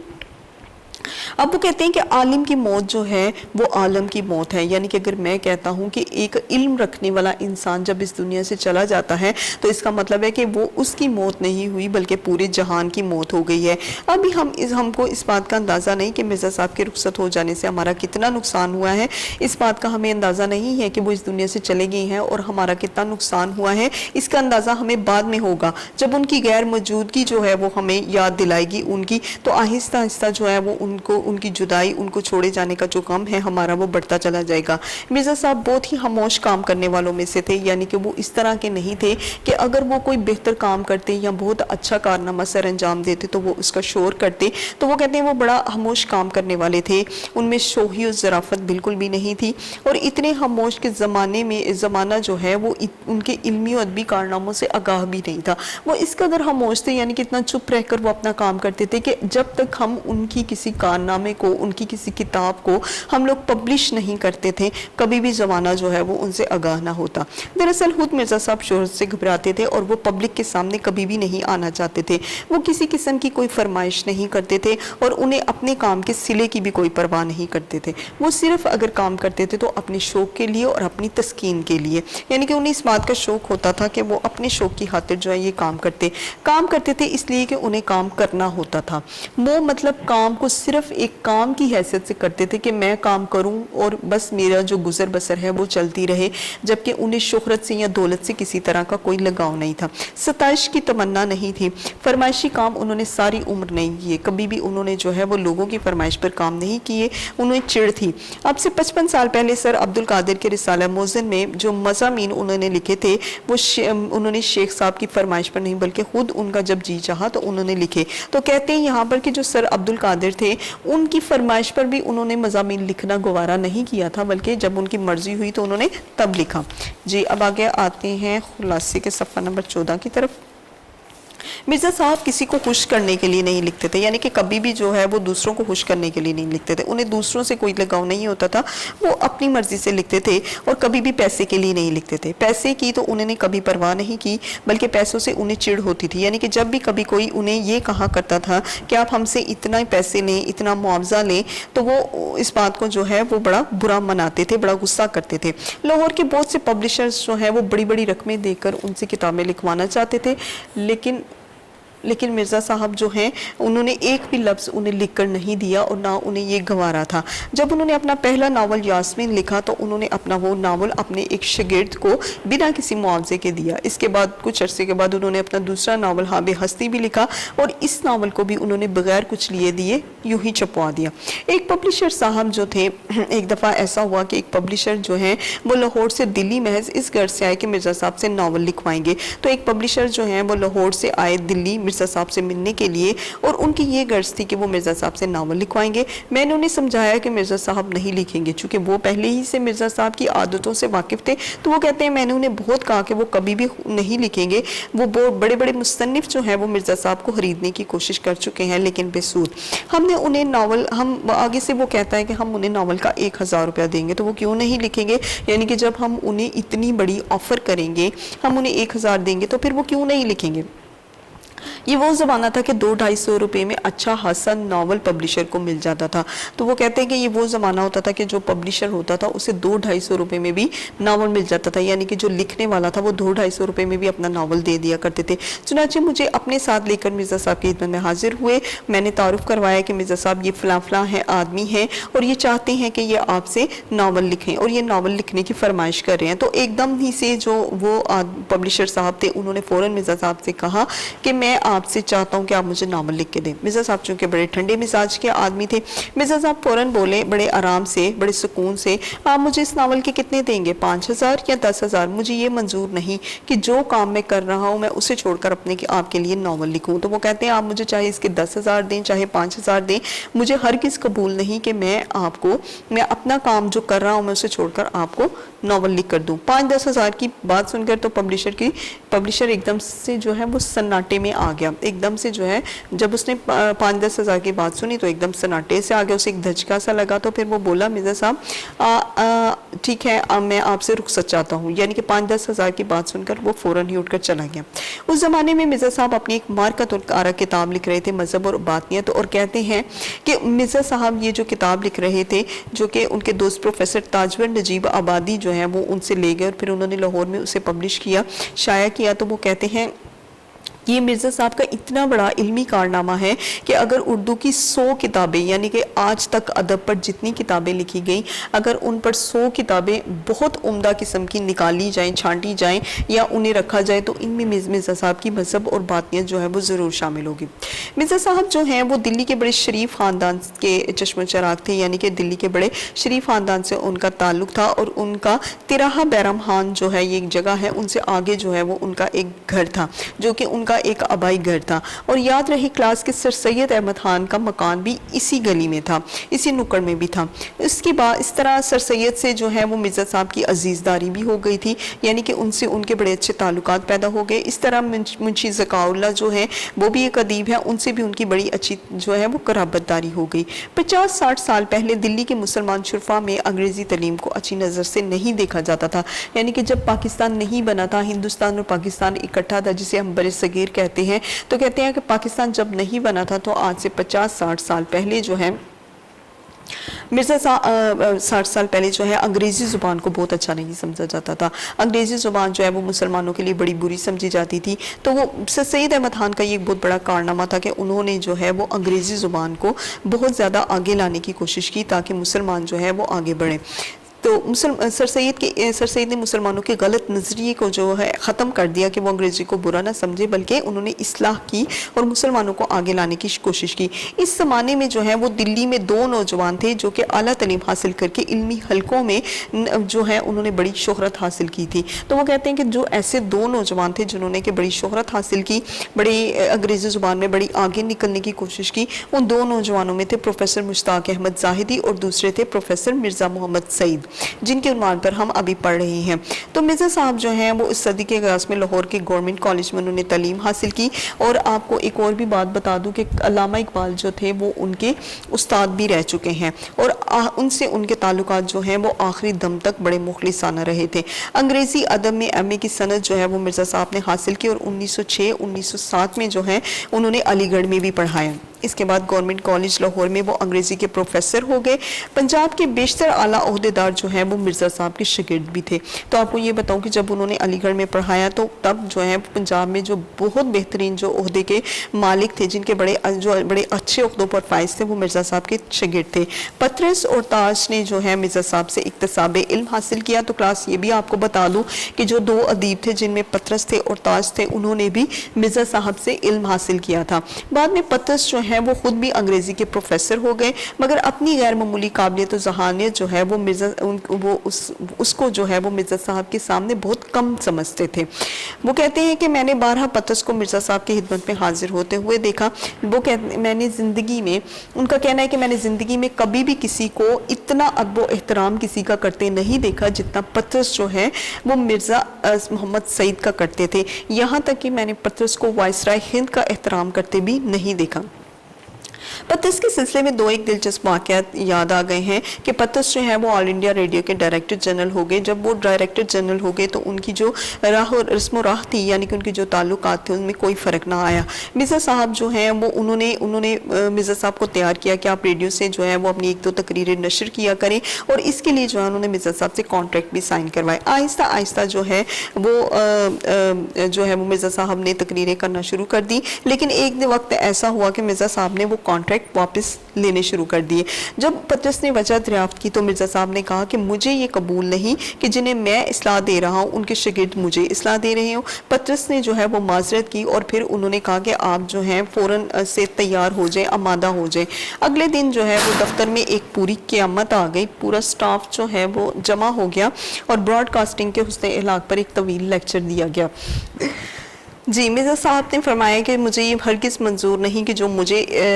اب وہ کہتے ہیں کہ عالم کی موت جو ہے وہ عالم کی موت ہے. یعنی کہ اگر میں کہتا ہوں کہ ایک علم رکھنے والا انسان جب اس دنیا سے چلا جاتا ہے تو اس کا مطلب ہے کہ وہ اس کی موت نہیں ہوئی بلکہ پورے جہان کی موت ہو گئی ہے. ابھی ہم کو اس بات کا اندازہ نہیں کہ مرزا صاحب کے رخصت ہو جانے سے ہمارا کتنا نقصان ہوا ہے. اس بات کا ہمیں اندازہ نہیں ہے کہ وہ اس دنیا سے چلے گئے ہیں اور ہمارا کتنا نقصان ہوا ہے. اس کا اندازہ ہمیں بعد میں ہوگا جب ان کی غیر موجودگی جو ہے وہ ہمیں یاد دلائے گی ان کی. تو آہستہ آہستہ جو ہے وہ ان کی جدائی، ان کو چھوڑے جانے کا جو غم ہے ہمارا وہ بڑھتا چلا جائے گا. مرزا صاحب بہت ہی خاموش کام کرنے والوں میں سے تھے. یعنی کہ وہ اس طرح کے نہیں تھے کہ اگر وہ کوئی بہتر کام کرتے یا بہت اچھا کارنامہ سر انجام دیتے تو وہ اس کا شور کرتے. تو وہ کہتے ہیں وہ بڑا خاموش کام کرنے والے تھے. ان میں شوخی اور ظرافت بالکل بھی نہیں تھی. اور اتنے خاموش کے زمانہ جو ہے وہ ان کے علمی و ادبی کارناموں سے آگاہ بھی نہیں تھا. وہ اس قدر خاموش تھے، یعنی کہ اتنا چپ رہ کر وہ اپنا کام کرتے تھے کہ جب تک ہم ان کی کسی کارنامے کو، ان کی کسی کتاب کو ہم لوگ پبلش نہیں کرتے تھے، کبھی بھی زمانہ جو ہے وہ ان سے آگاہ نہ ہوتا. دراصل خود مرزا صاحب شہرت سے گھبراتے تھے اور وہ پبلک کے سامنے کبھی بھی نہیں آنا چاہتے تھے. وہ کسی قسم کی کوئی فرمائش نہیں کرتے تھے اور انہیں اپنے کام کے صلے کی بھی کوئی پرواہ نہیں کرتے تھے. وہ صرف اگر کام کرتے تھے تو اپنے شوق کے لیے اور اپنی تسکین کے لیے. یعنی کہ انہیں اس بات کا شوق ہوتا تھا کہ وہ اپنے شوق کی خاطر جو ہے یہ کام کرتے تھے اس لیے کہ انہیں کام کرنا ہوتا تھا. وہ مطلب کام کو صرف ایک کام کی حیثیت سے کرتے تھے کہ میں کام کروں اور بس میرا جو گزر بسر ہے وہ چلتی رہے، جبکہ انہیں شہرت سے یا دولت سے کسی طرح کا کوئی لگاؤ نہیں تھا. ستائش کی تمنا نہیں تھی. فرمائشی کام انہوں نے ساری عمر نہیں کیے. کبھی بھی انہوں نے جو ہے وہ لوگوں کی فرمائش پر کام نہیں کیے. انہیں چڑ تھی. اب سے 55 سال پہلے سر عبد القادر کے رسالہ موزن میں جو مضامین انہوں نے لکھے تھے وہ انہوں نے شیخ صاحب کی فرمائش پر نہیں بلکہ خود ان کا جب جی چاہا تو انہوں نے لکھے. تو کہتے ہیں یہاں پر کہ جو سر عبد القادر تھے ان کی فرمائش پر بھی انہوں نے مضامین لکھنا گوارا نہیں کیا تھا بلکہ جب ان کی مرضی ہوئی تو انہوں نے تب لکھا. جی اب آگے آتے ہیں خلاصے کے صفحہ نمبر 14 کی طرف. مرزا صاحب کسی کو خوش کرنے کے لیے نہیں لکھتے تھے. یعنی کہ کبھی بھی جو ہے وہ دوسروں کو خوش کرنے کے لیے نہیں لکھتے تھے. انہیں دوسروں سے کوئی لگاؤ نہیں ہوتا تھا. وہ اپنی مرضی سے لکھتے تھے اور کبھی بھی پیسے کے لیے نہیں لکھتے تھے. پیسے کی تو انہوں نے کبھی پرواہ نہیں کی بلکہ پیسوں سے انہیں چڑ ہوتی تھی. یعنی کہ جب بھی کبھی کوئی انہیں یہ کہا کرتا تھا کہ آپ ہم سے اتنا پیسے لیں، اتنا معاوضہ لیں، تو وہ اس بات کو جو ہے وہ بڑا برا مناتے تھے، بڑا غصہ کرتے تھے. لاہور کے بہت سے پبلشرز جو ہیں وہ بڑی بڑی رقمیں دے کر ان سے کتابیں لکھوانا چاہتے تھے لیکن مرزا صاحب جو ہیں انہوں نے ایک بھی لفظ انہیں لکھ کر نہیں دیا اور نہ انہیں یہ گوارا تھا. جب انہوں نے اپنا پہلا ناول یاسمین لکھا تو انہوں نے اپنا وہ ناول اپنے ایک شاگرد کو بنا کسی معاوضے کے دیا. اس کے بعد کچھ عرصے کے بعد انہوں نے اپنا دوسرا ناول ہاب ہستی بھی لکھا اور اس ناول کو بھی انہوں نے بغیر کچھ لیے دیے یوں ہی چھپوا دیا. ایک پبلشر صاحب جو تھے، ایک دفعہ ایسا ہوا کہ ایک پبلشر جو ہیں وہ لاہور سے دلی محض اس غرض سے آئے کہ مرزا صاحب سے ناول لکھوائیں گے. تو ایک پبلشر جو ہیں وہ لاہور سے آئے دلی مرزا صاحب سے ملنے کے لیے اور ان کی یہ غرض تھی کہ وہ مرزا صاحب سے ناول لکھوائیں گے۔ میں نے انہیں سمجھایا کہ مرزا صاحب نہیں لکھیں گے، چونکہ وہ پہلے ہی سے مرزا صاحب کی عادتوں سے واقف تھے، تو وہ کہتے ہیں میں نے انہیں بہت کہا کہ وہ کبھی بھی نہیں لکھیں گے۔ وہ بڑے بڑے مصنف جو ہیں وہ مرزا صاحب کو خریدنے کی کوشش کر چکے ہیں لیکن بے سود۔ ہم نے انہیں ناول، ہم آگے سے وہ کہتا ہے کہ ہم انہیں ناول کا 1000 روپیہ دیں گے، تو وہ کیوں نہیں لکھیں گے؟ یعنی کہ جب ہم انہیں اتنی بڑی آفر کریں گے، ہم انہیں 1000 دیں گے تو پھر وہ کیوں نہیں لکھیں گے؟ یہ وہ زمانہ تھا کہ 200-250 روپے میں اچھا حسن ناول پبلشر کو مل جاتا تھا، تو وہ کہتے ہیں کہ یہ وہ زمانہ ہوتا تھا کہ جو پبلشر ہوتا تھا اسے 200-250 روپے میں بھی ناول مل جاتا تھا، یعنی کہ جو لکھنے والا تھا وہ 200-250 روپے میں بھی اپنا ناول دے دیا کرتے تھے۔ چنانچہ مجھے اپنے ساتھ لے کر مرزا صاحب کی خدمت میں حاضر ہوئے، میں نے تعارف کروایا کہ مرزا صاحب یہ فلاں فلاں ہے آدمی ہیں اور یہ چاہتے ہیں کہ یہ آپ سے ناول لکھیں اور یہ ناول لکھنے کی فرمائش کر رہے ہیں۔ تو ایک دم ہی سے جو وہ پبلشر صاحب تھے انہوں نے فوراً مرزا صاحب سے کہا کہ میں آپ سے چاہتا ہوں کہ آپ مجھے ناول لکھ کے دیں۔ مرزا صاحب چونکہ بڑے ٹھنڈے مزاج کے آدمی تھے، مرزا صاحب فوراً بولے بڑے آرام سے، بڑے سکون سے، آپ مجھے اس ناول کے کتنے دیں گے؟ 5000 یا 10000؟ مجھے یہ منظور نہیں کہ جو کام میں کر رہا ہوں میں اسے چھوڑ کر آپ کے لیے ناول لکھوں۔ تو وہ کہتے ہیں آپ مجھے چاہے اس کے 10000 دیں چاہے 5000 دیں، مجھے ہرگز قبول نہیں کہ میں اپنا کام جو کر رہا ہوں میں اسے چھوڑ کر آپ کو ناول لکھ کر دوں۔ 5-10 ہزار کی بات سن کر تو پبلشر ایک دم سے جو ہے وہ سناٹے میں آ گیا، ایک دم سے جو ہے جب اس نے 5-10 ہزار کی بات سنی تو ایک دم سناٹے سے آ گیا، اسے ایک دھچکا سا لگا، تو پھر وہ بولا مرزا صاحب ٹھیک ہے میں آپ سے رخصت چاہتا ہوں، یعنی کہ 5-10 ہزار کی بات سن کر وہ فوراً ہی اٹھ کر چلا گیا۔ اس زمانے میں مرزا صاحب اپنی ایک مارکت الکارہ کتاب لکھ رہے تھے، مذہب اور باطنیت، اور کہتے ہیں کہ مرزا صاحب یہ جو کتاب لکھ رہے تھے جو کہ ان کے دوست پروفیسر تاجور نجیب آبادی جو ہیں وہ ان سے لے گئے اور پھر انہوں نے لاہور میں اسے پبلش کیا، شائع کیا، تو وہ کہتے ہیں یہ مرزا صاحب کا اتنا بڑا علمی کارنامہ ہے کہ اگر اردو کی 100 کتابیں، یعنی کہ آج تک ادب پر جتنی کتابیں لکھی گئیں، اگر ان پر 100 کتابیں بہت عمدہ قسم کی نکالی جائیں، چھانٹی جائیں یا انہیں رکھا جائے تو ان میں مرزا صاحب کی مذہب اور باطنیت جو ہے وہ ضرور شامل ہوگی۔ مرزا صاحب جو ہیں وہ دلی کے بڑے شریف خاندان کے چشم و چراغ تھے، یعنی کہ دلی کے بڑے شریف خاندان سے ان کا تعلق تھا، اور ان کا تراہا بیرم خان جو ہے یہ ایک جگہ ہے، ان سے آگے جو ہے وہ ان کا ایک گھر تھا جو کہ ان کا ایک آبائی گھر تھا، اور یاد رہے کلاس کے سر سید احمد خان کا مکان بھی اسی گلی میں تھا، اسی نکڑ میں بھی تھا۔ اس کے بعد اس طرح سر سید سے جو ہے وہ مرزا صاحب کی عزیزداری بھی ہو گئی تھی، یعنی کہ ان سے ان کے بڑے اچھے تعلقات پیدا ہو گئے۔ اس طرح منشی ذکاء اللہ جو ہے وہ بھی ایک ادیب ہے، ان سے بھی ان کی بڑی اچھی جو ہے وہ قرابت داری ہو گئی۔ 50-60 سال پہلے دلی کے مسلمان شرفا میں انگریزی تعلیم کو اچھی نظر سے نہیں دیکھا جاتا تھا، یعنی کہ جب پاکستان نہیں بنا تھا، ہندوستان اور پاکستان اکٹھا تھا جسے ہم برصغیر کہتے ہیں، تو کہتے ہیں کہ پاکستان جب نہیں بنا تھا تو آج سے 50-60 سال پہلے جو ہے مرزا 60 سال پہلے جو ہے انگریزی زبان کو بہت اچھا نہیں سمجھا جاتا تھا، انگریزی زبان جو ہے وہ مسلمانوں کے لیے بڑی بری سمجھی جاتی تھی، تو وہ سید احمد خان کا یہ ایک بہت بڑا کارنامہ تھا کہ انہوں نے جو ہے وہ انگریزی زبان کو بہت زیادہ آگے لانے کی کوشش کی تاکہ مسلمان جو ہے وہ آگے بڑھیں۔ تو سر سید نے مسلمانوں کے غلط نظریے کو جو ہے ختم کر دیا کہ وہ انگریزی کو برا نہ سمجھے، بلکہ انہوں نے اصلاح کی اور مسلمانوں کو آگے لانے کی کوشش کی۔ اس زمانے میں جو ہے وہ دلی میں 2 نوجوان تھے جو کہ اعلیٰ تعلیم حاصل کر کے علمی حلقوں میں جو ہے انہوں نے بڑی شہرت حاصل کی تھی، تو وہ کہتے ہیں کہ جو ایسے 2 نوجوان تھے جنہوں نے کہ بڑی شہرت حاصل کی، بڑی انگریزی زبان میں بڑی آگے نکلنے کی کوشش کی، ان 2 نوجوانوں میں تھے پروفیسر مشتاق احمد زاہدی اور دوسرے تھے پروفیسر مرزا محمد سعید، جن کے عنوان پر ہم ابھی پڑھ رہے ہیں۔ تو مرزا صاحب جو ہیں وہ اس صدی کے آغاز میں لاہور کے گورنمنٹ کالج میں انہوں نے تعلیم حاصل کی، اور آپ کو ایک اور بھی بات بتا دوں کہ علامہ اقبال جو تھے وہ ان کے استاد بھی رہ چکے ہیں، اور ان سے ان کے تعلقات جو ہیں وہ آخری دم تک بڑے مخلصانہ رہے تھے۔ انگریزی ادب میں ایم اے کی سند جو ہے وہ مرزا صاحب نے حاصل کی، اور 1906-1907 میں جو ہے انہوں نے علی گڑھ میں بھی پڑھایا۔ اس کے بعد گورنمنٹ کالج لاہور میں وہ انگریزی کے پروفیسر ہو گئے۔ پنجاب کے بیشتر اعلیٰ عہدیدار جو ہیں وہ مرزا صاحب کے شاگرد بھی تھے۔ تو آپ کو یہ بتاؤں کہ جب انہوں نے علی گڑھ میں پڑھایا تو تب جو ہے پنجاب میں جو بہت بہترین جو عہدے کے مالک تھے، جن کے بڑے اچھے عہدوں پر فائز تھے، وہ مرزا صاحب کے شاگرد تھے۔ پطرس اور تاج نے جو ہے مرزا صاحب سے اکتساب علم حاصل کیا۔ تو کلاس یہ بھی آپ کو بتا دوں کہ جو 2 ادیب تھے جن میں پطرس تھے اور تاج تھے، انہوں نے بھی مرزا صاحب سے علم حاصل کیا تھا۔ بعد میں پطرس جو ہیں وہ خود بھی انگریزی کے پروفیسر ہو گئے، مگر اپنی غیر معمولی قابلیت و ذہانت جو ہے وہ اس کو جو ہے وہ مرزا صاحب کے سامنے بہت کم سمجھتے تھے۔ وہ کہتے ہیں کہ میں نے بارہا پطرس کو مرزا صاحب کی خدمت میں حاضر ہوتے ہوئے دیکھا۔ وہ میں نے زندگی میں، ان کا کہنا ہے کہ میں نے زندگی میں کبھی بھی کسی کو اتنا ادب و احترام کسی کا کرتے نہیں دیکھا جتنا پطرس جو ہے وہ مرزا محمد سعید کا کرتے تھے، یہاں تک کہ میں نے پطرس کو وائسرائے ہند کا احترام کرتے بھی نہیں دیکھا۔ پطرس کے سلسلے میں ایک دلچسپ واقعات یاد آ گئے ہیں کہ پطرس جو ہے وہ آل انڈیا ریڈیو کے ڈائریکٹر جنرل ہو گئے۔ جب وہ ڈائریکٹر جنرل ہو گئے تو ان کی جو رسم و راہ تھی، یعنی کہ ان کی جو تعلقات تھے، ان میں کوئی فرق نہ آیا۔ مرزا صاحب جو ہیں وہ انہوں نے مرزا صاحب کو تیار کیا کہ آپ ریڈیو سے جو ہے وہ اپنی 1-2 تقریریں نشر کیا کریں، اور اس کے لیے جو ہے انہوں نے مرزا صاحب سے کانٹریکٹ بھی سائن کروائے۔ آہستہ آہستہ جو ہے وہ مرزا صاحب نے تقریریں کرنا شروع کر دی، لیکن ایک وقت ایسا ہوا کہ مرزا صاحب نے وہ کانٹریکٹ واپس لینے شروع کر دیے۔ جب پطرس نے وجہ دریافت کی تو مرزا صاحب نے کہا کہ مجھے یہ قبول نہیں کہ جنہیں میں اصلاح دے رہا ہوں ان کے شاگرد مجھے اصلاح دے رہے ہوں۔ پطرس نے جو ہے وہ معذرت کی اور پھر انہوں نے کہا کہ آپ جو ہیں فوراً سے تیار ہو جائیں، آمادہ ہو جائیں۔ اگلے دن جو ہے وہ دفتر میں ایک پوری قیامت آ گئی، پورا سٹاف جو ہے وہ جمع ہو گیا اور براڈ کاسٹنگ کے حسن اخلاق پر ایک طویل لیکچر دیا گیا۔ جی، مرزا صاحب نے فرمایا کہ مجھے یہ ہرگز منظور نہیں کہ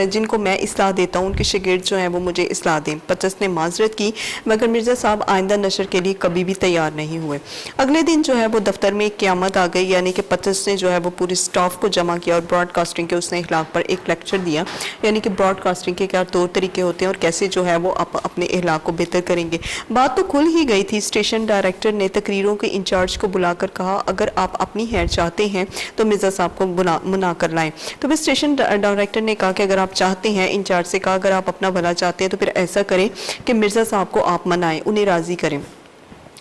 جن کو میں اصلاح دیتا ہوں ان کے شاگرد جو ہیں وہ مجھے اصلاح دیں۔ پطرس نے معذرت کی، مگر مرزا صاحب آئندہ نشر کے لیے کبھی بھی تیار نہیں ہوئے۔ اگلے دن جو ہے وہ دفتر میں ایک قیامت آ گئی، یعنی کہ پطرس نے جو ہے وہ پوری سٹاف کو جمع کیا اور براڈ کاسٹنگ کے حسن اخلاق پر ایک لیکچر دیا، یعنی کہ براڈ کاسٹنگ کے کیا طور طریقے ہوتے ہیں اور کیسے جو ہے وہ اپنے اخلاق کو بہتر کریں گے۔ بات تو کھل ہی گئی تھی۔ اسٹیشن ڈائریکٹر نے تقریروں کے انچارج کو بلا کر کہا، اگر آپ اپنی خیر چاہتے ہیں تو مرزا صاحب کو منا کر لائیں۔ تو پھر اسٹیشن ڈائریکٹر نے کہا کہ اگر آپ چاہتے ہیں، انچارج سے کہا اگر آپ اپنا بھلا چاہتے ہیں تو پھر ایسا کریں کہ مرزا صاحب کو آپ منائیں، انہیں راضی کریں۔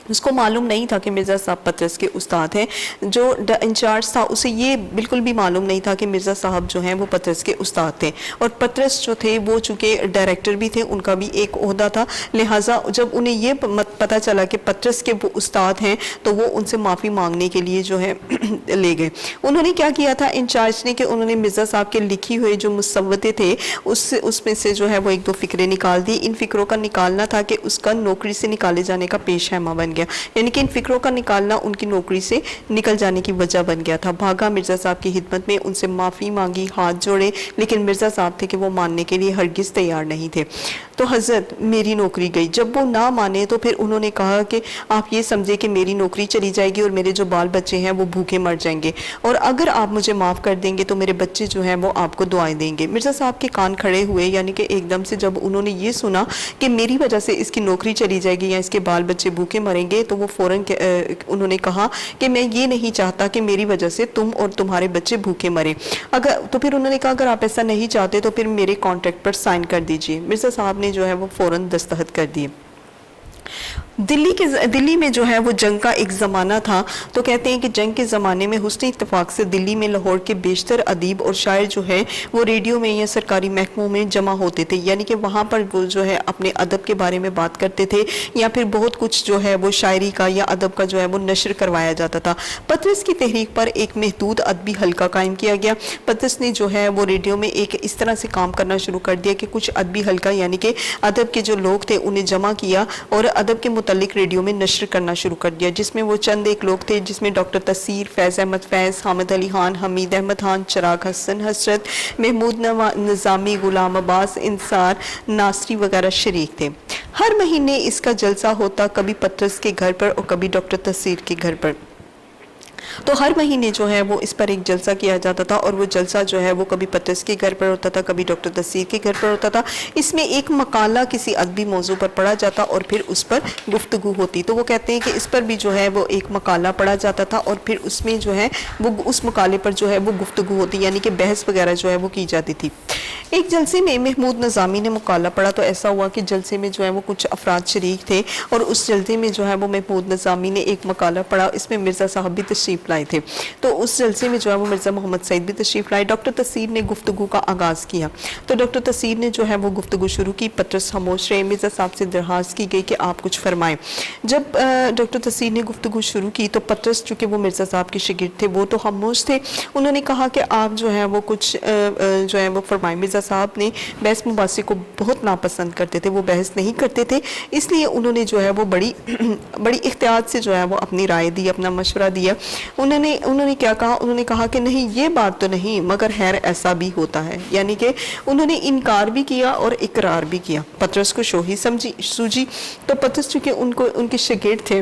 اس کو معلوم نہیں تھا کہ مرزا صاحب پطرس کے استاد ہیں۔ جو انچارج تھا اسے یہ بالکل بھی معلوم نہیں تھا کہ مرزا صاحب جو ہیں وہ پطرس کے استاد تھے، اور پطرس جو تھے وہ چونکہ ڈائریکٹر بھی تھے، ان کا بھی ایک عہدہ تھا، لہٰذا جب انہیں یہ پتہ چلا کہ پطرس کے وہ استاد ہیں تو وہ ان سے معافی مانگنے کے لیے جو ہے لے گئے۔ انہوں نے کیا کیا تھا انچارج نے کہ انہوں نے مرزا صاحب کے لکھی ہوئے جو مسودے تھے اس میں سے جو ہے وہ 1-2 فقرے نکال دی۔ ان فقروں کا نکالنا تھا کہ اس کا نوکری سے نکالے جانے کا پیش خیمہ بن گیا، یعنی کہ ان فکروں کا نکالنا ان کی نوکری سے نکل جانے کی وجہ بن گیا تھا۔ بھاگا مرزا صاحب کی خدمت میں، ان سے معافی مانگی، ہاتھ جوڑے، لیکن مرزا صاحب تھے کہ وہ ماننے کے لیے ہرگز تیار نہیں تھے۔ تو حضرت میری نوکری گئی۔ جب وہ نہ مانے تو پھر انہوں نے کہا کہ آپ یہ سمجھے کہ میری نوکری چلی جائے گی اور میرے جو بال بچے ہیں وہ بھوکے مر جائیں گے، اور اگر آپ مجھے معاف کر دیں گے تو میرے بچے جو ہیں وہ آپ کو دعائیں دیں گے۔ مرزا صاحب کے کان کھڑے ہوئے، یعنی کہ ایک دم سے جب انہوں نے یہ سنا کہ میری وجہ سے اس کی نوکری چلی جائے گی یا اس کے بال بچے بھوکے مریں گے، تو وہ فوراً انہوں نے کہا کہ میں یہ نہیں چاہتا کہ میری وجہ سے تم اور تمہارے بچے بھوکے مریں۔ تو پھر انہوں نے کہا اگر آپ ایسا نہیں چاہتے تو پھر میرے کانٹریکٹ پر سائن کر دیجئے۔ مرزا صاحب نے جو ہے وہ فوراً دستخط کر دیے۔ دلی میں جو ہے وہ جنگ کا ایک زمانہ تھا، تو کہتے ہیں کہ جنگ کے زمانے میں حسن اتفاق سے دلی میں لاہور کے بیشتر ادیب اور شاعر جو ہے وہ ریڈیو میں یا سرکاری محکموں میں جمع ہوتے تھے، یعنی کہ وہاں پر وہ جو ہے اپنے ادب کے بارے میں بات کرتے تھے، یا پھر بہت کچھ جو ہے وہ شاعری کا یا ادب کا جو ہے وہ نشر کروایا جاتا تھا۔ پطرس کی تحریک پر ایک محدود ادبی حلقہ قائم کیا گیا۔ پطرس نے جو ہے وہ ریڈیو میں ایک اس طرح سے کام کرنا شروع کر دیا کہ کچھ ادبی حلقہ یعنی کہ ادب کے جو لوگ تھے انہیں جمع کیا اور ادب کے متعلق ریڈیو میں نشر کرنا شروع کر دیا، جس میں وہ چند ایک لوگ تھے، جس میں ڈاکٹر تصیر، فیض احمد فیض، حامد علی خان، حمید احمد خان، چراغ حسن حسرت، محمود نظامی، غلام عباس انصار، ناصری وغیرہ شریک تھے۔ ہر مہینے اس کا جلسہ ہوتا، کبھی پطرس کے گھر پر اور کبھی ڈاکٹر تصیر کے گھر پر۔ تو ہر مہینے جو ہے وہ اس پر ایک جلسہ کیا جاتا تھا، اور وہ جلسہ جو ہے وہ کبھی پطرس کے گھر پر ہوتا تھا، کبھی ڈاکٹر تصیر کے گھر پر ہوتا تھا۔ اس میں ایک مقالہ کسی ادبی موضوع پر پڑھا جاتا اور پھر اس پر گفتگو ہوتی۔ تو وہ کہتے ہیں کہ اس پر بھی جو ہے وہ ایک مقالہ پڑھا جاتا تھا اور پھر اس میں جو ہے وہ اس مقالے پر جو ہے وہ گفتگو ہوتی، یعنی کہ بحث وغیرہ جو ہے وہ کی جاتی تھی۔ ایک جلسے میں محمود نظامی نے مقالہ پڑھا، تو ایسا ہوا کہ جلسے میں جو ہے وہ کچھ افراد شریک تھے، اور اس جلسے میں جو ہے وہ محمود نظامی نے ایک مقالہ پڑھا، اس میں مرزا صاحب بھی تشریف لائے تھے۔ تو اس جلسے میں جو ہے وہ مرزا محمد سعید بھی تشریف لائے۔ ڈاکٹر تصیر نے گفتگو کا آغاز کیا، تو ڈاکٹر تصیر نے جو ہے وہ گفتگو شروع کی۔ پطرس خاموش رہے۔ مرزا صاحب سے درخواست کی گئی کہ آپ کچھ فرمائیں۔ جب ڈاکٹر تصیر نے گفتگو شروع کی تو پطرس، چونکہ وہ مرزا صاحب کے شاگرد تھے، وہ تو خاموش تھے، انہوں نے کہا کہ آپ جو ہے وہ کچھ جو ہے وہ فرمائیں۔ مرزا صاحب نے بحث مباحثے کو بہت ناپسند کرتے تھے, وہ بحث نہیں کرتے تھے, اس لیے انہوں نے جو ہے وہ بڑی احتیاط سے جو ہے وہ اپنی رائے دی, اپنا مشورہ دیا. انہوں نے کیا کہا, انہوں نے کہا کہ نہیں یہ بات تو نہیں, مگر خیر ایسا بھی ہوتا ہے. یعنی کہ انہوں نے انکار بھی کیا اور اقرار بھی کیا. پطرس کو شوخی سوجی, تو پطرس چونکہ ان کے شاگرد تھے,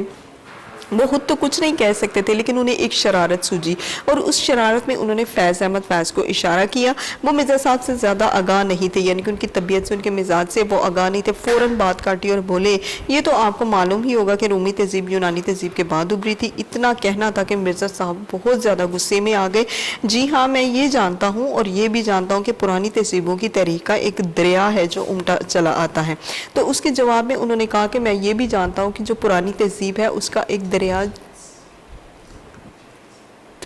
وہ خود تو کچھ نہیں کہہ سکتے تھے, لیکن انہیں ایک شرارت سوجی, اور اس شرارت میں انہوں نے فیض احمد فیض کو اشارہ کیا. وہ مرزا صاحب سے زیادہ آگاہ نہیں تھے, یعنی کہ ان کی طبیعت سے, ان کے مزاج سے وہ آگاہ نہیں تھے. فوراً بات کاٹی اور بولے, یہ تو آپ کو معلوم ہی ہوگا کہ رومی تہذیب یونانی تہذیب کے بعد ابھری تھی. اتنا کہنا تھا کہ مرزا صاحب بہت زیادہ غصے میں آ گئے. جی ہاں, میں یہ جانتا ہوں اور یہ بھی جانتا ہوں کہ پرانی تہذیبوں کی تحریک کا ایک دریا ہے جو امٹا چلا آتا ہے. تو اس کے جواب میں انہوں نے کہا کہ میں یہ بھی جانتا ہوں کہ جو پرانی تہذیب ہے اس کا ایک دریا,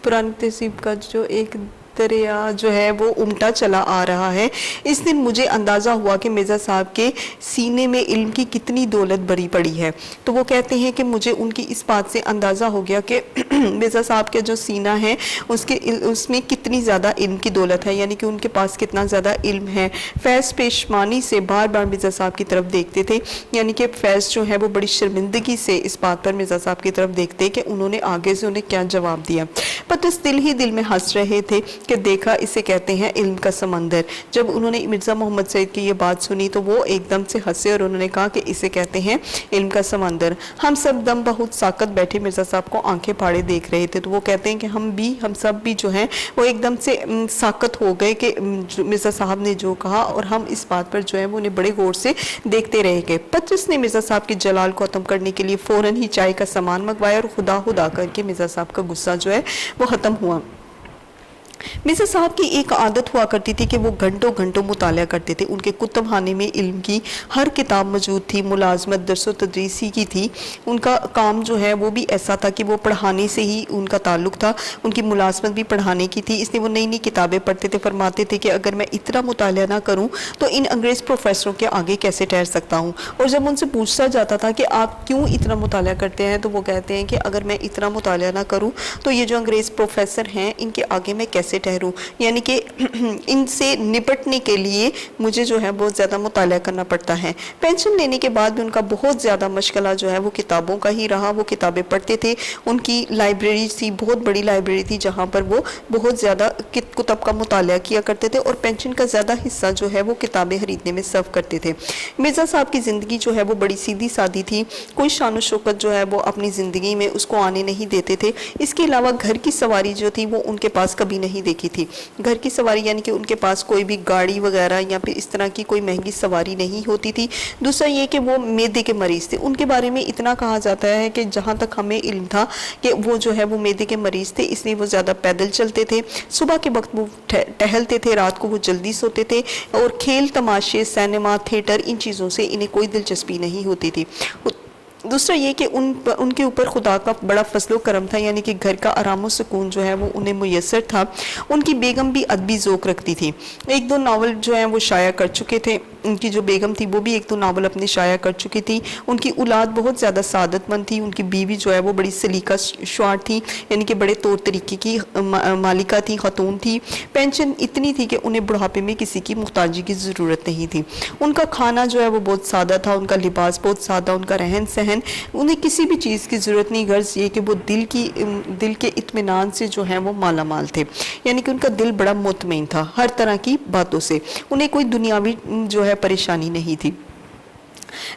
پرانی تہذیب کا جو ایک دریا جو ہے وہ امٹا چلا آ رہا ہے. اس دن مجھے اندازہ ہوا کہ مرزا صاحب کے سینے میں علم کی کتنی دولت بھری پڑی ہے. تو وہ کہتے ہیں کہ مجھے ان کی اس بات سے اندازہ ہو گیا کہ مرزا صاحب کے جو سینہ ہے اس میں کتنی زیادہ علم کی دولت ہے, یعنی کہ ان کے پاس کتنا زیادہ علم ہے. فیض پیشمانی سے بار بار مرزا صاحب کی طرف دیکھتے تھے, یعنی کہ فیض جو ہے وہ بڑی شرمندگی سے اس بات پر مرزا صاحب کی طرف دیکھتے کہ انہوں نے آگے سے انہیں کیا جواب دیا. پطرس دل ہی دل میں ہنس رہے تھے کہ دیکھا اسے کہتے ہیں علم کا سمندر. جب انہوں نے مرزا محمد سعید کی یہ بات سنی تو وہ ایک دم سے ہنسے اور انہوں نے کہا کہ اسے کہتے ہیں علم کا سمندر. ہم سب دم بہت ساکت بیٹھے مرزا صاحب کو آنکھیں پھاڑے دیکھ رہے تھے. تو وہ کہتے ہیں کہ ہم سب بھی جو ہیں وہ ایک دم سے ساکت ہو گئے کہ مرزا صاحب نے جو کہا, اور ہم اس بات پر جو ہے وہ انہیں بڑے غور سے دیکھتے رہ گئے. پطرس نے مرزا صاحب کے جلال کو ختم کرنے کے لیے فوراً ہی چائے کا سامان منگوایا اور خدا کر کے مرزا صاحب کا غصہ جو ہے وہ ختم ہوا. مرزا صاحب کی ایک عادت ہوا کرتی تھی کہ وہ گھنٹوں گھنٹوں مطالعہ کرتے تھے. ان کے کتب خانے میں علم کی ہر کتاب موجود تھی. ملازمت درس و تدریس ہی کی تھی. ان کا کام جو ہے وہ بھی ایسا تھا کہ وہ پڑھانے سے ہی ان کا تعلق تھا. ان کی ملازمت بھی پڑھانے کی تھی, اس لیے وہ نئی نئی کتابیں پڑھتے تھے. فرماتے تھے کہ اگر میں اتنا مطالعہ نہ کروں تو ان انگریز پروفیسروں کے آگے کیسے ٹھہر سکتا ہوں. اور جب ان سے پوچھا جاتا تھا کہ آپ کیوں اتنا مطالعہ کرتے ہیں, تو وہ کہتے ہیں کہ اگر میں اتنا مطالعہ نہ کروں تو یہ جو انگریز پروفیسر ہیں ان کے آگے میں کیسے ٹھہروں. یعنی کہ ان سے نپٹنے کے لیے مجھے جو ہے بہت زیادہ مطالعہ کرنا پڑتا ہے. پینشن لینے کے بعد بھی ان کا بہت زیادہ مشغلہ جو ہے وہ کتابوں کا ہی رہا. وہ کتابیں پڑھتے تھے. ان کی لائبریری تھی, بہت بڑی لائبریری تھی, جہاں پر وہ بہت زیادہ کتب کا مطالعہ کیا کرتے تھے, اور پینشن کا زیادہ حصہ جو ہے وہ کتابیں خریدنے میں صرف کرتے تھے. مرزا صاحب کی زندگی جو ہے وہ بڑی سیدھی سادی تھی. کوئی شان و شوکت جو ہے وہ اپنی زندگی میں اس کو آنے نہیں دیتے تھے. اس کے علاوہ گھر کی سواری جو تھی وہ ان کے پاس کبھی نہیں دیکھی تھی. گھر کی سواری یعنی کہ ان کے پاس کوئی بھی گاڑی وغیرہ یا پھر اس طرح کی کوئی مہنگی سواری نہیں ہوتی تھی. دوسرا یہ کہ وہ معدے کے مریض تھے. ان کے بارے میں اتنا کہا جاتا ہے کہ جہاں تک ہمیں علم تھا کہ وہ جو ہے وہ معدے کے مریض تھے, اس لیے وہ زیادہ پیدل چلتے تھے. صبح کے وقت وہ ٹہلتے تھے, رات کو وہ جلدی سوتے تھے, اور کھیل تماشے, سینما, تھیٹر, ان چیزوں سے انہیں کوئی دلچسپی نہیں ہوتی تھی. دوسرا یہ کہ ان کے اوپر خدا کا بڑا فضل و کرم تھا, یعنی کہ گھر کا آرام و سکون جو ہے وہ انہیں میسر تھا. ان کی بیگم بھی ادبی ذوق رکھتی تھی. ایک دو ناول جو ہیں وہ شائع کر چکے تھے. ان کی جو بیگم تھی وہ بھی ایک دو ناول اپنے شائع کر چکی تھی. ان کی اولاد بہت زیادہ سعادت مند تھی. ان کی بیوی جو ہے وہ بڑی سلیقہ شعار تھی, یعنی کہ بڑے طور طریقے کی مالکہ تھی, خاتون تھی. پینشن اتنی تھی کہ انہیں بڑھاپے میں کسی کی محتاجی کی ضرورت نہیں تھی. ان کا کھانا جو ہے وہ بہت سادہ تھا. ان کا لباس بہت سادہ, ان کا رہن سہن, انہیں کسی بھی چیز کی ضرورت نہیں. غرض یہ کہ وہ دل کے اطمینان سے جو ہے وہ مالا مال تھے, یعنی کہ ان کا دل بڑا مطمئن تھا ہر طرح کی باتوں سے. انہیں کوئی دنیاوی جو ہے پریشانی نہیں تھی.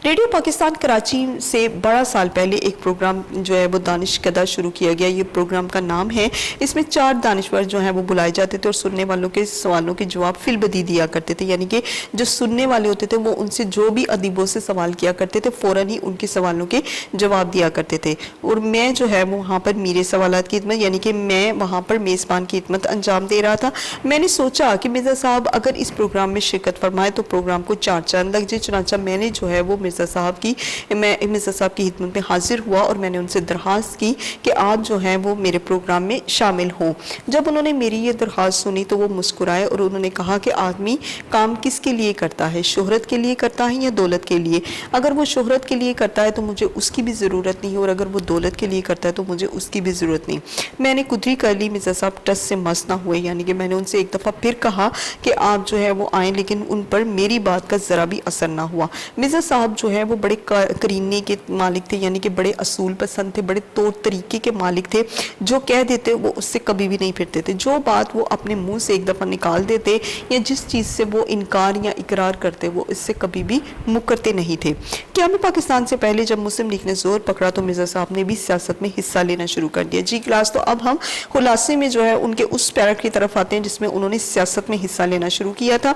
ریڈیو پاکستان کراچی سے 12 سال پہلے ایک پروگرام جو ہے وہ دانش کدہ شروع کیا گیا. یہ پروگرام کا نام ہے. اس میں 4 دانشور جو ہیں وہ بلائے جاتے تھے اور سننے والوں کے سوالوں کے جواب فی البدیہہ دیا کرتے تھے. یعنی کہ جو سننے والے ہوتے تھے وہ ان سے جو بھی ادیبوں سے سوال کیا کرتے تھے فوراً ہی ان کے سوالوں کے جواب دیا کرتے تھے. اور میں جو ہے وہاں پر میرے سوالات کی خدمت, یعنی کہ میں وہاں پر میزبان کی خدمت انجام دے رہا تھا. میں نے سوچا کہ مرزا صاحب اگر اس پروگرام میں شرکت فرمائے تو پروگرام کو 4 چاند لگ جائے. چنانچہ میں نے جو ہے وہ مرزا صاحب کی خدمت میں حاضر ہوا اور میں نے ان سے درخواست کی کہ آپ جو ہیں وہ میرے پروگرام میں شامل ہوں۔ جب انہوں نے میری یہ درخواست سنی تو وہ مسکرائے اور انہوں نے کہا کہ آدمی کام کس کے لیے کرتا ہے، شہرت کے لیے کرتا ہے یا دولت کے لیے؟ اگر وہ شہرت کے لیے کرتا ہے تو مجھے اس کی بھی ضرورت نہیں، اور اگر وہ دولت کے لیے کرتا ہے تو مجھے اس کی بھی ضرورت نہیں۔ میں نے قدری کر لی، مرزا صاحب ٹس سے مس نہ ہوئے، یعنی کہ میں نے ان سے ایک دفعہ پھر کہا کہ آپ جو ہے وہ آئیں، لیکن ان پر میری بات کا ذرا بھی اثر نہ ہوا۔ مرزا صاحب جو ہے وہ بڑے کرینے کے مالک تھے، یعنی کہ بڑے اصول پسند تھے، بڑے طور طریقے کے مالک تھے، جو کہہ دیتے وہ اس سے کبھی بھی نہیں پھرتے تھے۔ جو بات وہ اپنے منہ سے ایک دفعہ نکال دیتے یا جس چیز سے وہ انکار یا اقرار کرتے وہ اس سے کبھی بھی مکرتے نہیں تھے۔ قیام پاکستان سے پہلے جب مسلم لیگ نے زور پکڑا تو مرزا صاحب نے بھی سیاست میں حصہ لینا شروع کر دیا۔ جی کلاس، تو اب ہم خلاصے میں جو ہے ان کے اس پیراگراف کی طرف آتے ہیں جس میں انہوں نے سیاست میں حصہ لینا شروع کیا تھا۔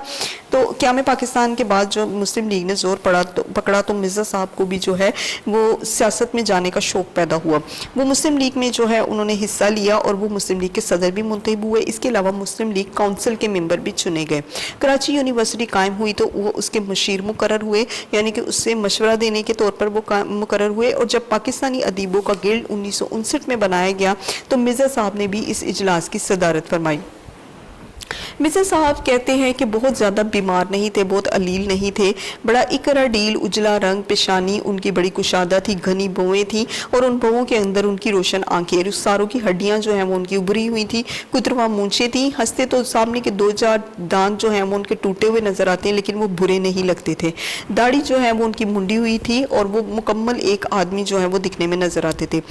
تو قیام پاکستان کے بعد جو مسلم لیگ نے زور پکڑا تو مرزا صاحب کو بھی جو ہے وہ سیاست میں جانے کا شوق پیدا ہوا۔ وہ مسلم لیگ میں جو ہے انہوں نے حصہ لیا اور وہ مسلم لیگ کے صدر بھی منتخب ہوئے۔ اس کے علاوہ مسلم لیگ کونسل کے ممبر بھی چنے گئے۔ کراچی یونیورسٹی قائم ہوئی تو وہ اس کے مشیر مقرر ہوئے، یعنی کہ اس سے مشورہ دینے کے طور پر وہ مقرر ہوئے۔ اور جب پاکستانی ادیبوں کا گلڈ 1959 میں بنایا گیا تو مرزا صاحب نے بھی اس اجلاس کی صدارت فرمائی۔ مرزا صاحب کہتے ہیں کہ بہت زیادہ بیمار نہیں تھے، بہت علیل نہیں تھے، بڑا اکرا ڈیل اجلا رنگ، پیشانی ان کی بڑی کشادہ تھی، گھنی بویں تھیں اور ان بووں کے اندر ان کی روشن آنکھیں، رخساروں کی ہڈیاں جو ہیں وہ ان کی ابری ہوئی تھی، کتروا مونچھیں تھیں، ہنستے تو سامنے کے 2-4 دانت جو ہیں وہ ان کے ٹوٹے ہوئے نظر آتے ہیں لیکن وہ برے نہیں لگتے تھے، داڑھی جو ہے وہ ان کی منڈی ہوئی تھی اور وہ مکمل ایک آدمی جو ہے وہ دکھنے میں نظر آتے تھے۔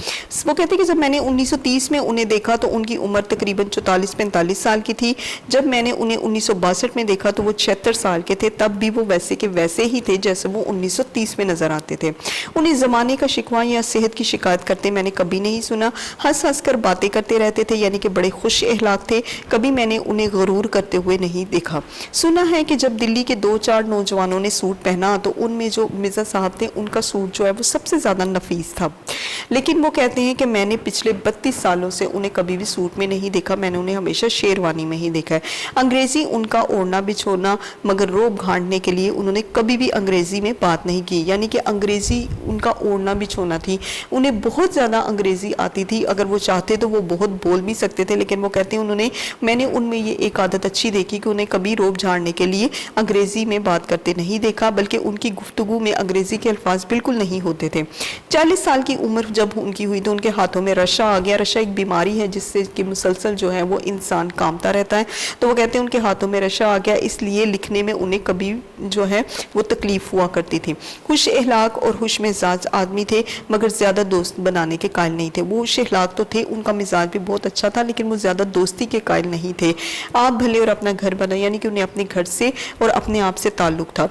وہ کہتے ہیں کہ جب میں نے 1930 میں انہیں دیکھا تو ان کی عمر تقریباً 44-45 سال کی تھی، جب میں نے انہیں 1962 میں دیکھا تو وہ 76 سال کے تھے، تب بھی وہ ویسے کے ویسے ہی تھے جیسے وہ 1930 میں نظر آتے تھے۔ انہیں زمانے کا شکوہ یا صحت کی شکایت کرتے میں نے کبھی نہیں سنا، ہنس ہنس کر باتیں کرتے رہتے تھے، یعنی کہ بڑے خوش اخلاق تھے، کبھی میں نے انہیں غرور کرتے ہوئے نہیں دیکھا۔ سنا ہے کہ جب دلی کے 2-4 نوجوانوں نے سوٹ پہنا تو ان میں جو مرزا صاحب تھے ان کا سوٹ جو ہے وہ سب سے زیادہ نفیس تھا، لیکن وہ کہتے ہیں کہ میں نے پچھلے 32 سالوں سے انہیں کبھی بھی سوٹ میں نہیں دیکھا، میں نے انہیں ہمیشہ شیروانی میں ہی دیکھا ہے۔ انگریزی ان کا اوڑھنا بچھوڑنا، مگر روب گھانٹنے کے لیے انہوں نے کبھی بھی انگریزی میں بات نہیں کی، یعنی کہ انگریزی ان کا اوڑھنا بچھونا تھی، انہیں بہت زیادہ انگریزی آتی تھی، اگر وہ چاہتے تو وہ بہت بول بھی سکتے تھے، لیکن وہ کہتے ہیں میں نے ان میں یہ ایک عادت اچھی دیکھی کہ انہیں کبھی روب جھاڑنے کے لیے انگریزی میں بات کرتے نہیں دیکھا، بلکہ ان کی گفتگو میں انگریزی کے الفاظ بالکل نہیں ہوتے تھے۔ 40 سال کی عمر جب ان کی ہوئی تو ان کے ہاتھوں میں رشا آ گیا۔ رشا ایک بیماری ہے جس سے کہ مسلسل جو ہے وہ انسان کامتا رہتا ہے، تو وہ کہتے ہیں ان کے ہاتھوں میں رشا آ گیا، اس لیے لکھنے میں انہیں کبھی جو ہے وہ تکلیف ہوا کرتی تھی۔ خوش اخلاق اور خوش مزاج آدمی تھے، مگر زیادہ دوست بنانے کے قائل نہیں تھے۔ وہ خوش اخلاق تو تھے، ان کا مزاج بھی بہت اچھا تھا، لیکن وہ زیادہ دوستی کے قائل نہیں تھے۔ آپ بھلے اور اپنا گھر بنا، یعنی کہ انہیں اپنے گھر سے اور اپنے آپ سے تعلق تھا۔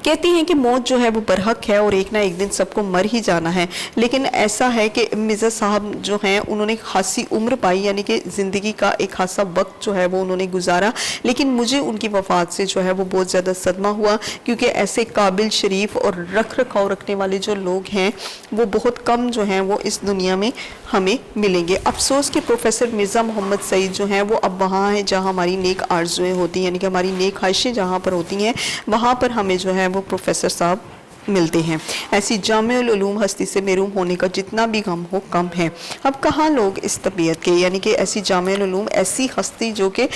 کہتے ہیں کہ موت جو ہے وہ برحق ہے اور ایک نہ ایک دن سب کو مر ہی جانا ہے، لیکن ایسا ہے کہ مرزا صاحب جو ہیں انہوں نے خاصی عمر پائی، یعنی کہ زندگی کا ایک خاصا وقت جو ہے وہ انہوں نے گزارا، لیکن مجھے ان کی وفات سے جو ہے وہ بہت زیادہ صدمہ ہوا، کیونکہ ایسے قابل، شریف اور رکھ رکھاؤ رکھنے والے جو لوگ ہیں وہ بہت کم جو ہیں وہ اس دنیا میں ہمیں ملیں گے۔ افسوس کہ پروفیسر مرزا محمد سعید جو ہیں وہ اب وہاں ہیں جہاں ہماری نیک آرزویں ہوتی ہیں، یعنی کہ ہماری نیک خواہشیں جہاں پر ہوتی ہیں وہاں پر ہمیں جو ہے وہ پروفیسر صاحب ملتے ہیں۔ ایسی جامع العلوم ہستی سے محروم ہونے کا جتنا بھی غم ہو کم ہے۔ اب کہاں لوگ اس طبیعت کے، یعنی کہ ایسی جامع العلوم، ایسی ہستی جو کہ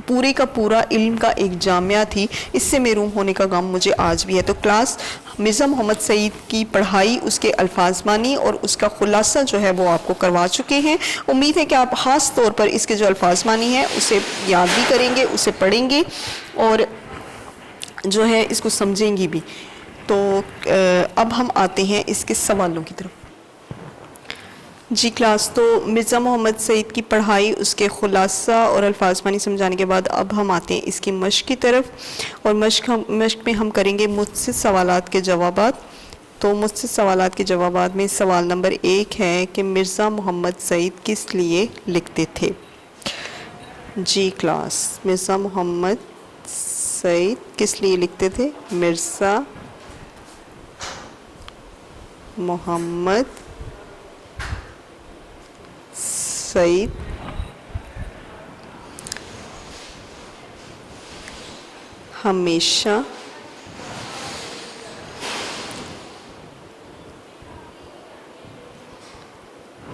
پورے کا پورا علم کا ایک جامعہ تھی، اس سے محروم ہونے کا غم مجھے آج بھی ہے۔ تو کلاس مرزا محمد سعید کی پڑھائی، اس کے الفاظ مانی اور اس کا خلاصہ جو ہے وہ آپ کو کروا چکے ہیں۔ امید ہے کہ آپ خاص طور پر اس کے جو الفاظ مانی ہیں اسے یاد بھی کریں گے، اسے پڑھیں گے اور جو ہے اس کو سمجھیں گی بھی۔ تو اب ہم آتے ہیں اس کے سوالوں کی طرف۔ جی کلاس، تو مرزا محمد سعید کی پڑھائی، اس کے خلاصہ اور الفاظ مانی سمجھانے کے بعد اب ہم آتے ہیں اس کی مشق کی طرف، اور مشق میں ہم کریں گے مجھ سے سوالات کے جوابات۔ تو مجھ سے سوالات کے جوابات میں سوال نمبر 1 ہے کہ مرزا محمد سعید کس لیے لکھتے تھے؟ جی کلاس، مرزا محمد سعید کس لیے لکھتے تھے؟ مرزا محمد سعید ہمیشہ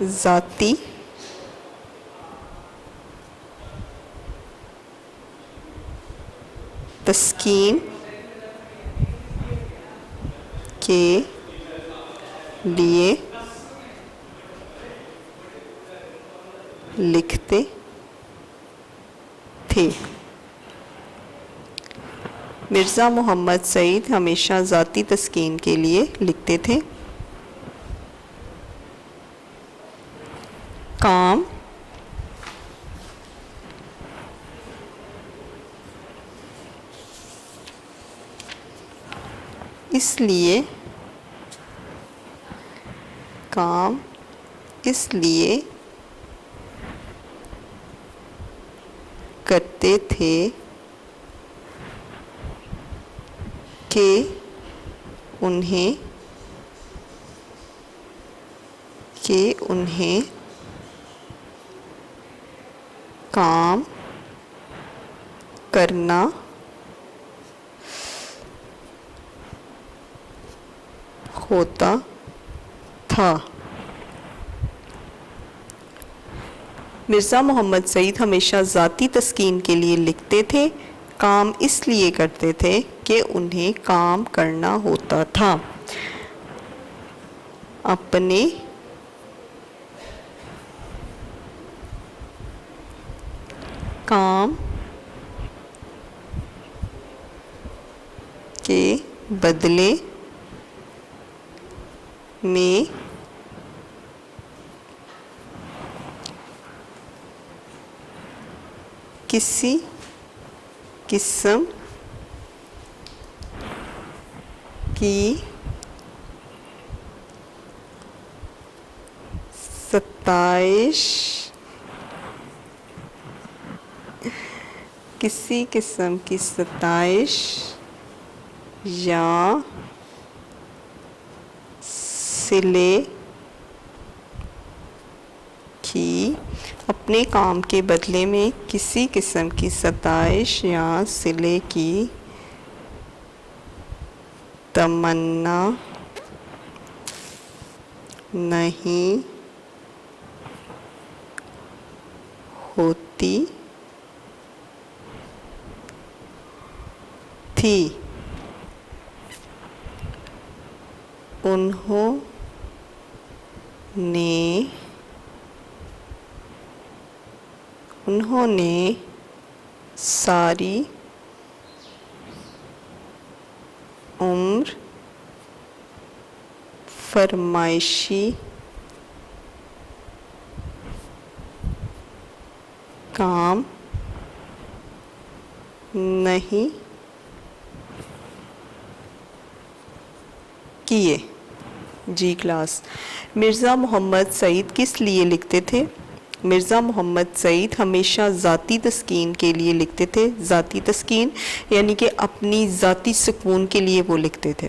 ذاتی تسکین کے لیے لکھتے تھے۔ مرزا محمد سعید ہمیشہ ذاتی تسکین کے لیے لکھتے تھے۔ کام اس لیے کرتے تھے کہ انہیں کام کرنا ہوتا تھا۔ مرزا محمد سعید ہمیشہ ذاتی تسکین کے لیے لکھتے تھے، کام اس لیے کرتے تھے کہ انہیں کام کرنا ہوتا تھا۔ اپنے کام کے بدلے میں کسی قسم کی ستائش یا صلے کی اپنے کام کے بدلے میں کسی قسم کی ستائش یا صلے کی تمنا نہیں ہوتی تھی۔ انہوں نے ساری عمر فرمائشی کام نہیں کیے۔ جی کلاس، مرزا محمد سعید کس لیے لکھتے تھے؟ مرزا محمد سعید ہمیشہ ذاتی تسکین کے لیے لکھتے تھے۔ ذاتی تسکین یعنی کہ اپنی ذاتی سکون کے لیے وہ لکھتے تھے۔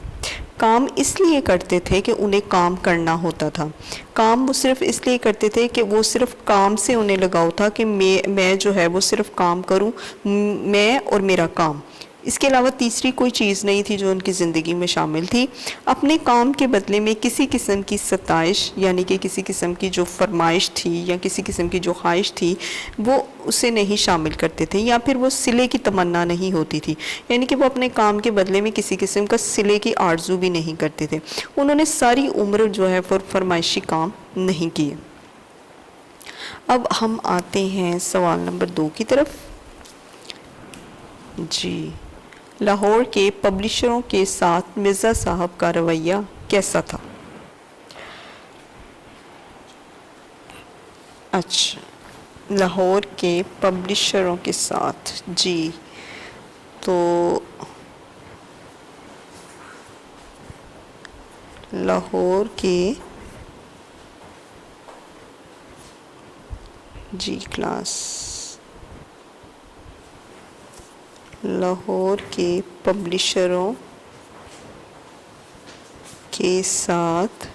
کام اس لیے کرتے تھے کہ انہیں کام کرنا ہوتا تھا۔ کام وہ صرف اس لیے کرتے تھے کہ وہ صرف کام سے انہیں لگاؤ تھا کہ میں جو ہے وہ صرف کام کروں، میں اور میرا کام، اس کے علاوہ تیسری کوئی چیز نہیں تھی جو ان کی زندگی میں شامل تھی۔ اپنے کام کے بدلے میں کسی قسم کی ستائش یعنی کہ کسی قسم کی جو فرمائش تھی یا کسی قسم کی جو خواہش تھی وہ اسے نہیں شامل کرتے تھے، یا پھر وہ صلے کی تمنا نہیں ہوتی تھی، یعنی کہ وہ اپنے کام کے بدلے میں کسی قسم کا صلے کی آرزو بھی نہیں کرتے تھے۔ انہوں نے ساری عمر جو ہے فرمائشی کام نہیں کیے۔ اب ہم آتے ہیں سوال نمبر 2 کی طرف۔ جی، لاہور کے پبلشروں کے ساتھ مرزا صاحب کا رویہ کیسا تھا؟ اچھا، لاہور کے پبلشروں کے ساتھ، جی تو لاہور کے جی کلاس لاہور کے پبلشروں کے ساتھ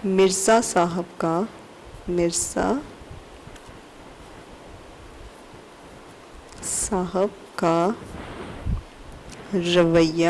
مرزا صاحب کا رویہ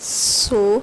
100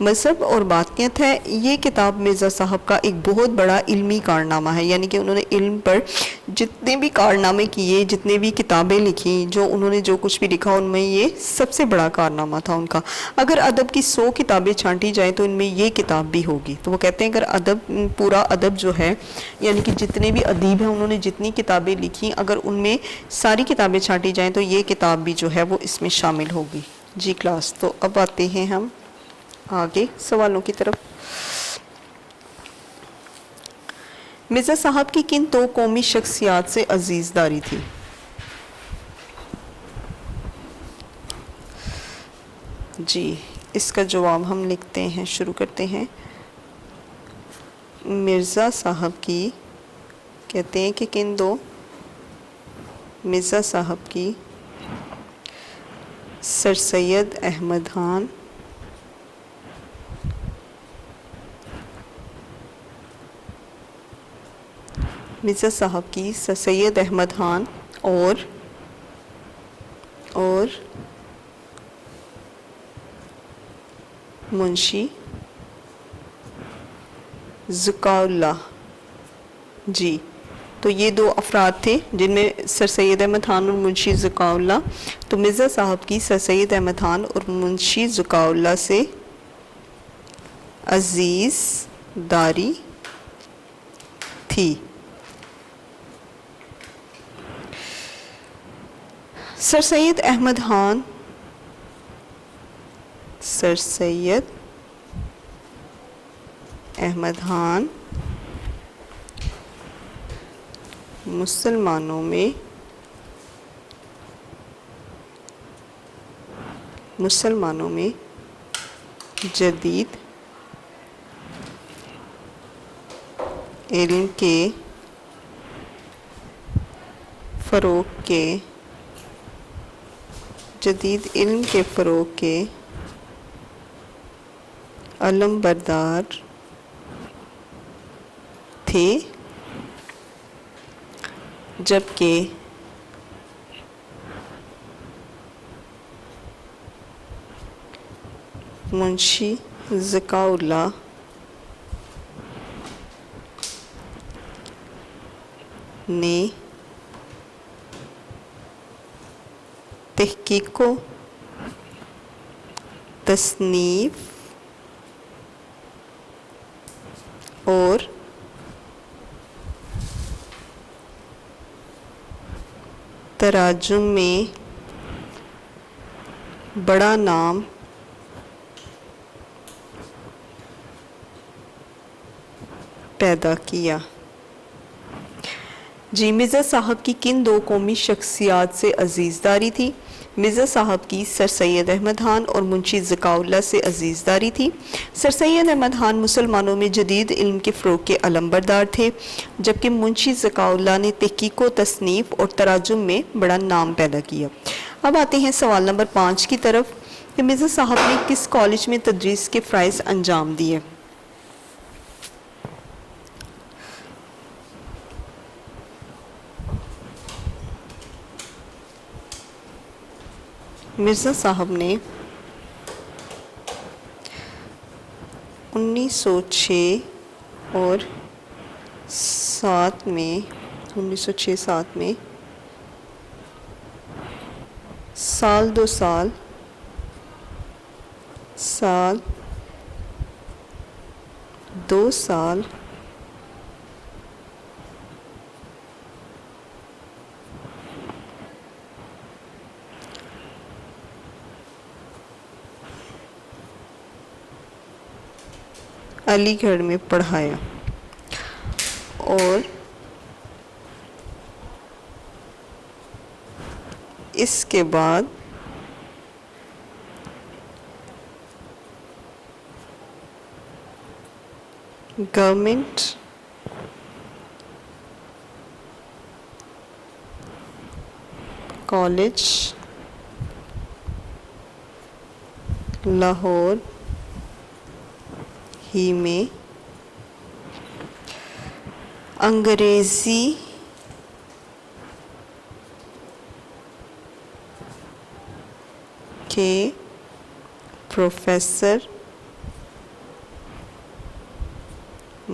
مذہب اور باطنیت ہے، یہ کتاب مرزا صاحب کا ایک بہت بڑا علمی کارنامہ ہے، یعنی کہ انہوں نے علم پر جتنے بھی کارنامے کیے، جتنے بھی کتابیں لکھی، جو انہوں نے جو کچھ بھی لکھا، ان میں یہ سب سے بڑا کارنامہ تھا ان کا۔ اگر ادب کی 100 کتابیں چھانٹی جائیں تو ان میں یہ کتاب بھی ہوگی۔ تو وہ کہتے ہیں اگر ادب، پورا ادب جو ہے، یعنی کہ جتنے بھی ادیب ہیں انہوں نے جتنی کتابیں لکھی، اگر ان میں ساری کتابیں چھانٹی جائیں تو یہ کتاب بھی جو ہے وہ اس میں شامل ہوگی۔ جی کلاس، تو اب آتے ہیں ہم آگے سوالوں کی طرف۔ مرزا صاحب کی کن 2 قومی شخصیات سے عزیز داری تھی؟ جی، اس کا جواب ہم لکھتے ہیں، شروع کرتے ہیں۔ مرزا صاحب کی، کہتے ہیں کہ کن 2 مرزا صاحب کی سر سید احمد خان مرزا صاحب کی سر سید احمد خان اور منشی ذکاء اللہ، جی، تو یہ 2 افراد تھے جن میں سر سید احمد خان اور منشی ذکاء اللہ۔ تو مرزا صاحب کی سر سید احمد خان اور منشی ذکاء اللہ سے عزیز داری تھی۔ سر سید احمد خان مسلمانوں میں جدید علم کے فروغ کے علم بردار تھے، جبکہ منشی ذکاء اللہ نے تحقیق و تصنیف اور تراجم میں بڑا نام پیدا کیا۔ جی، مرزا صاحب کی کن 2 قومی شخصیات سے عزیز داری تھی؟ مرزا صاحب کی سر سید احمد خان اور منشی ذکاء اللہ سے عزیز داری تھی۔ سر سید احمد خان مسلمانوں میں جدید علم کے فروغ کے علم بردار تھے، جبکہ منشی ذکاء اللہ نے تحقیق و تصنیف اور تراجم میں بڑا نام پیدا کیا۔ اب آتے ہیں سوال نمبر 5 کی طرف کہ مرزا صاحب نے کس کالج میں تدریس کے فرائض انجام دیے؟ مرزا صاحب نے 1906 اور 7 میں سال 2 سال علی گڑھ میں پڑھایا اور اس کے بعد گورنمنٹ کالج لاہور ہی میں انگریزی کے پروفیسر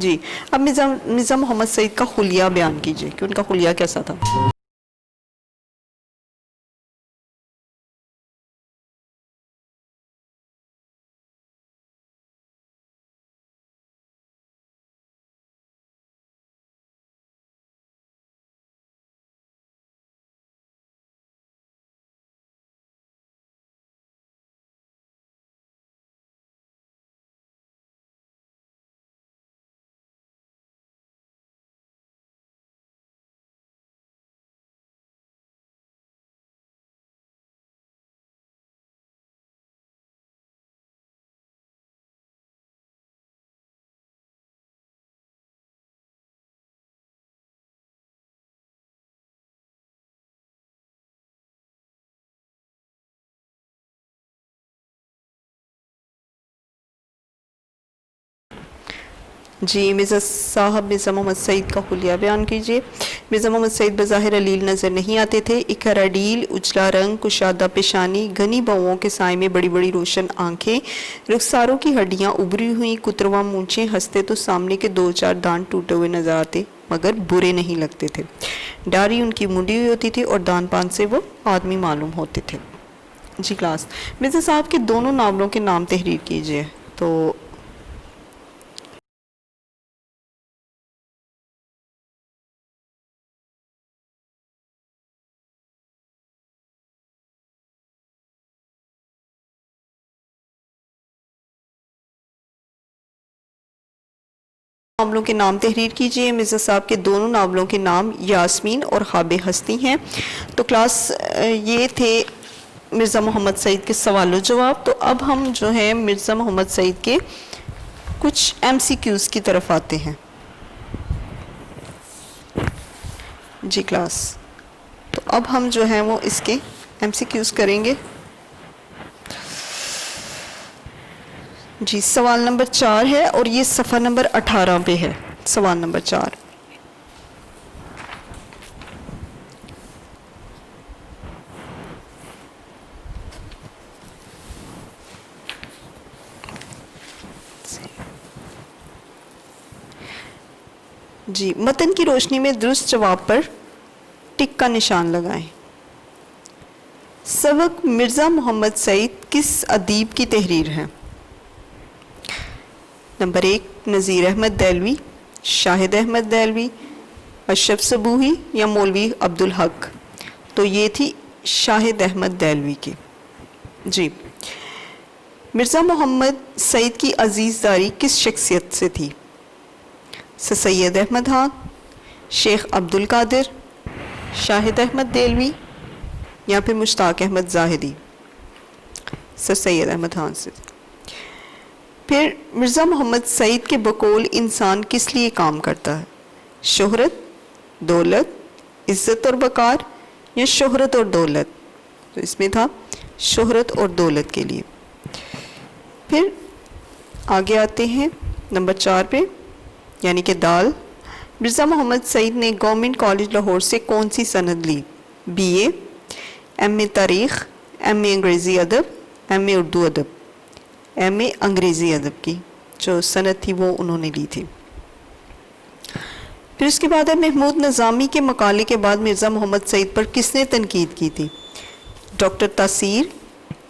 جی اب مرزا محمد سعید کا حلیہ بیان کیجیے کہ ان کا حلیہ کیسا تھا. جی مرزا صاحب مرزا محمد سعید کا حلیہ بیان کیجیے. مرزا محمد سعید بظاہر علیل نظر نہیں آتے تھے. ایک ہراڈیل اجلا رنگ، کشادہ پیشانی، گھنی بہوؤں کے سائے میں بڑی بڑی روشن آنکھیں، رخساروں کی ہڈیاں ابری ہوئی، کتروا مونچھیں. ہنستے تو سامنے کے 2-4 دانت ٹوٹے ہوئے نظر آتے مگر برے نہیں لگتے تھے. ڈاڑھی ان کی منڈی ہوئی ہوتی تھی اور دان پان سے وہ آدمی معلوم ہوتے تھے. جی کلاس مرزا صاحب کے دونوں ناولوں کے نام تحریر کیجیے. تو ناولوں کے نام تحریر کیجیے. مرزا صاحب کے دونوں ناولوں کے نام یاسمین اور خواب ہستی ہیں. تو کلاس یہ تھے مرزا محمد سعید کے سوال و جواب. تو اب ہم جو ہے مرزا محمد سعید کے کچھ ایم سی کیوز کی طرف آتے ہیں. جی کلاس تو اب ہم جو ہے وہ اس کے ایم سی کیوز کریں گے. جی سوال نمبر 4 ہے اور یہ صفحہ نمبر 18 پہ ہے. سوال نمبر 4. جی متن کی روشنی میں درست جواب پر ٹک کا نشان لگائیں. سبق مرزا محمد سعید کس ادیب کی تحریر ہے؟ نمبر 1 نذیر احمد دہلوی، شاہد احمد دہلوی، اشرف صبوحی یا مولوی عبدالحق. تو یہ تھی شاہد احمد دہلوی کی. جی مرزا محمد سعید کی عزیز داری کس شخصیت سے تھی؟ سید احمد خان، شیخ عبد القادر، شاہد احمد دہلوی یا پھر مشتاق احمد زاہدی. سید احمد خان سے. پھر مرزا محمد سعید کے بقول انسان کس لیے کام کرتا ہے؟ شہرت، دولت، عزت اور وقار یا شہرت اور دولت؟ تو اس میں تھا شہرت اور دولت کے لیے. پھر آگے آتے ہیں نمبر 4 پہ یعنی کہ دال. مرزا محمد سعید نے گورنمنٹ کالج لاہور سے کون سی سند لی؟ بی اے، ایم اے تاریخ، ایم اے انگریزی ادب، ایم اے اردو ادب. ایم اے انگریزی ادب کی جو سند تھی وہ انہوں نے لی تھی. پھر اس کے بعد ہے محمود نظامی کے مقالے کے بعد مرزا محمد سعید پر کس نے تنقید کی تھی؟ ڈاکٹر تاثیر،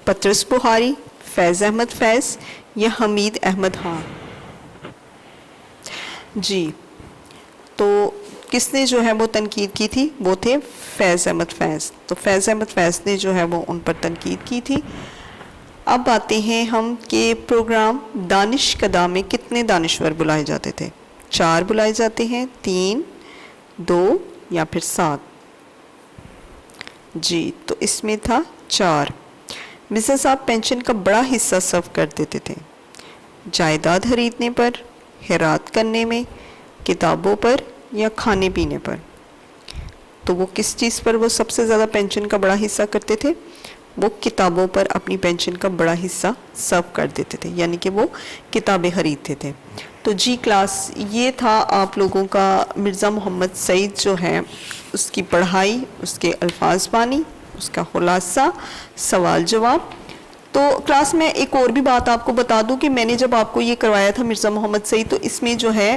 پطرس بخاری، فیض احمد فیض یا حمید احمد خان. جی تو کس نے جو ہے وہ تنقید کی تھی؟ وہ تھے فیض احمد فیض. تو فیض احمد فیض نے جو ہے وہ ان پر تنقید کی تھی. اب آتے ہیں ہم کہ پروگرام دانش کدا میں کتنے دانشور بلائے جاتے تھے؟ 4 بلائے جاتے ہیں، 3، 2 یا پھر 7. جی تو اس میں تھا 4. مرزا صاحب پینشن کا بڑا حصہ صرف کر دیتے تھے جائیداد خریدنے پر، خیرات کرنے میں، کتابوں پر یا کھانے پینے پر. تو وہ کس چیز پر وہ سب سے زیادہ پینشن کا بڑا حصہ کرتے تھے؟ وہ کتابوں پر اپنی پینشن کا بڑا حصہ سرو کر دیتے تھے یعنی کہ وہ کتابیں خریدتے تھے. تو جی کلاس یہ تھا آپ لوگوں کا مرزا محمد سعید جو ہے اس کی پڑھائی، اس کے الفاظ بانی، اس کا خلاصہ، سوال جواب. تو کلاس میں ایک اور بھی بات آپ کو بتا دوں کہ میں نے جب آپ کو یہ کروایا تھا مرزا محمد سعید تو اس میں جو ہے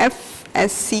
FSC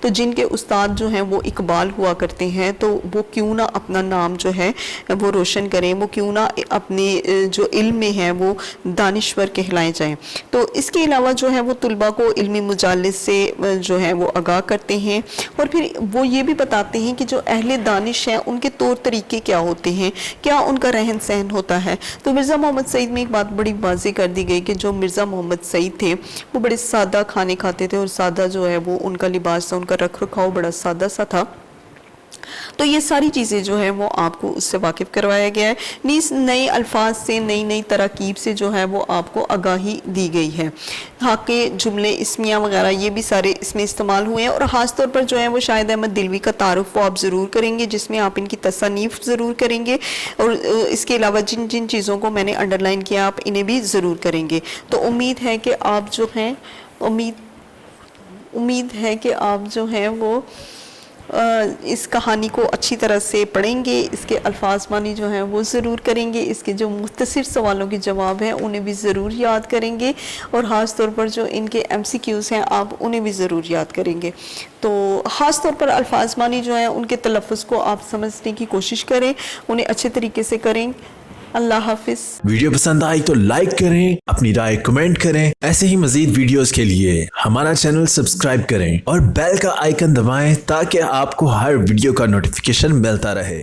تو جن کے استاد جو ہیں وہ اقبال ہوا کرتے ہیں تو وہ کیوں نہ اپنا نام جو ہے وہ روشن کریں, وہ کیوں نہ اپنے جو علم میں ہے وہ دانشور کہلائے جائیں. تو اس کے علاوہ جو ہے وہ طلباء کو علمی مجالس سے جو ہے وہ آگاہ کرتے ہیں, اور پھر وہ یہ بھی بتاتے ہیں کہ جو اہل دانش ہیں ان کے طور طریقے کیا ہوتے ہیں, کیا ان کا رہن سہن ہوتا ہے. تو مرزا محمد سعید میں ایک بات بڑی واضح کر دی گئی کہ جو مرزا محمد سعید تھے وہ بڑے سادہ کھانے کھاتے تھے, اور سادہ جو ہے وہ ان کا لباس تھا, ان کا رکھ رکھاؤ بڑا سادہ سا تھا. تو یہ ساری چیزیں جو ہیں وہ آپ کو اس سے واقف کروایا گیا ہے. نیز نئے الفاظ سے, نئی تراکیب سے جو ہے وہ آپ کو آگاہی دی گئی ہے. ہاں کے جملے, اسمیہ وغیرہ یہ بھی سارے اس میں استعمال ہوئے ہیں, اور خاص طور پر جو ہے وہ شاہد احمد دلوی کا تعارف وہ آپ ضرور کریں گے, جس میں آپ ان کی تصانیف ضرور کریں گے, اور اس کے علاوہ جن چیزوں کو میں نے انڈر لائن کیا آپ انہیں بھی ضرور کریں گے. تو امید ہے کہ آپ جو ہیں امید ہے کہ آپ جو ہیں وہ اس کہانی کو اچھی طرح سے پڑھیں گے, اس کے الفاظ معنی جو ہیں وہ ضرور کریں گے, اس کے جو مختصر سوالوں کے جواب ہیں انہیں بھی ضرور یاد کریں گے, اور خاص طور پر جو ان کے MCQs ہیں آپ انہیں بھی ضرور یاد کریں گے. تو خاص طور پر الفاظ معنی جو ہیں ان کے تلفظ کو آپ سمجھنے کی کوشش کریں, انہیں اچھے طریقے سے کریں. اللہ حافظ. ویڈیو پسند آئی تو لائک کریں, اپنی رائے کمنٹ کریں. ایسے ہی مزید ویڈیوز کے لیے ہمارا چینل سبسکرائب کریں اور بیل کا آئیکن دبائیں تاکہ آپ کو ہر ویڈیو کا نوٹیفیکیشن ملتا رہے.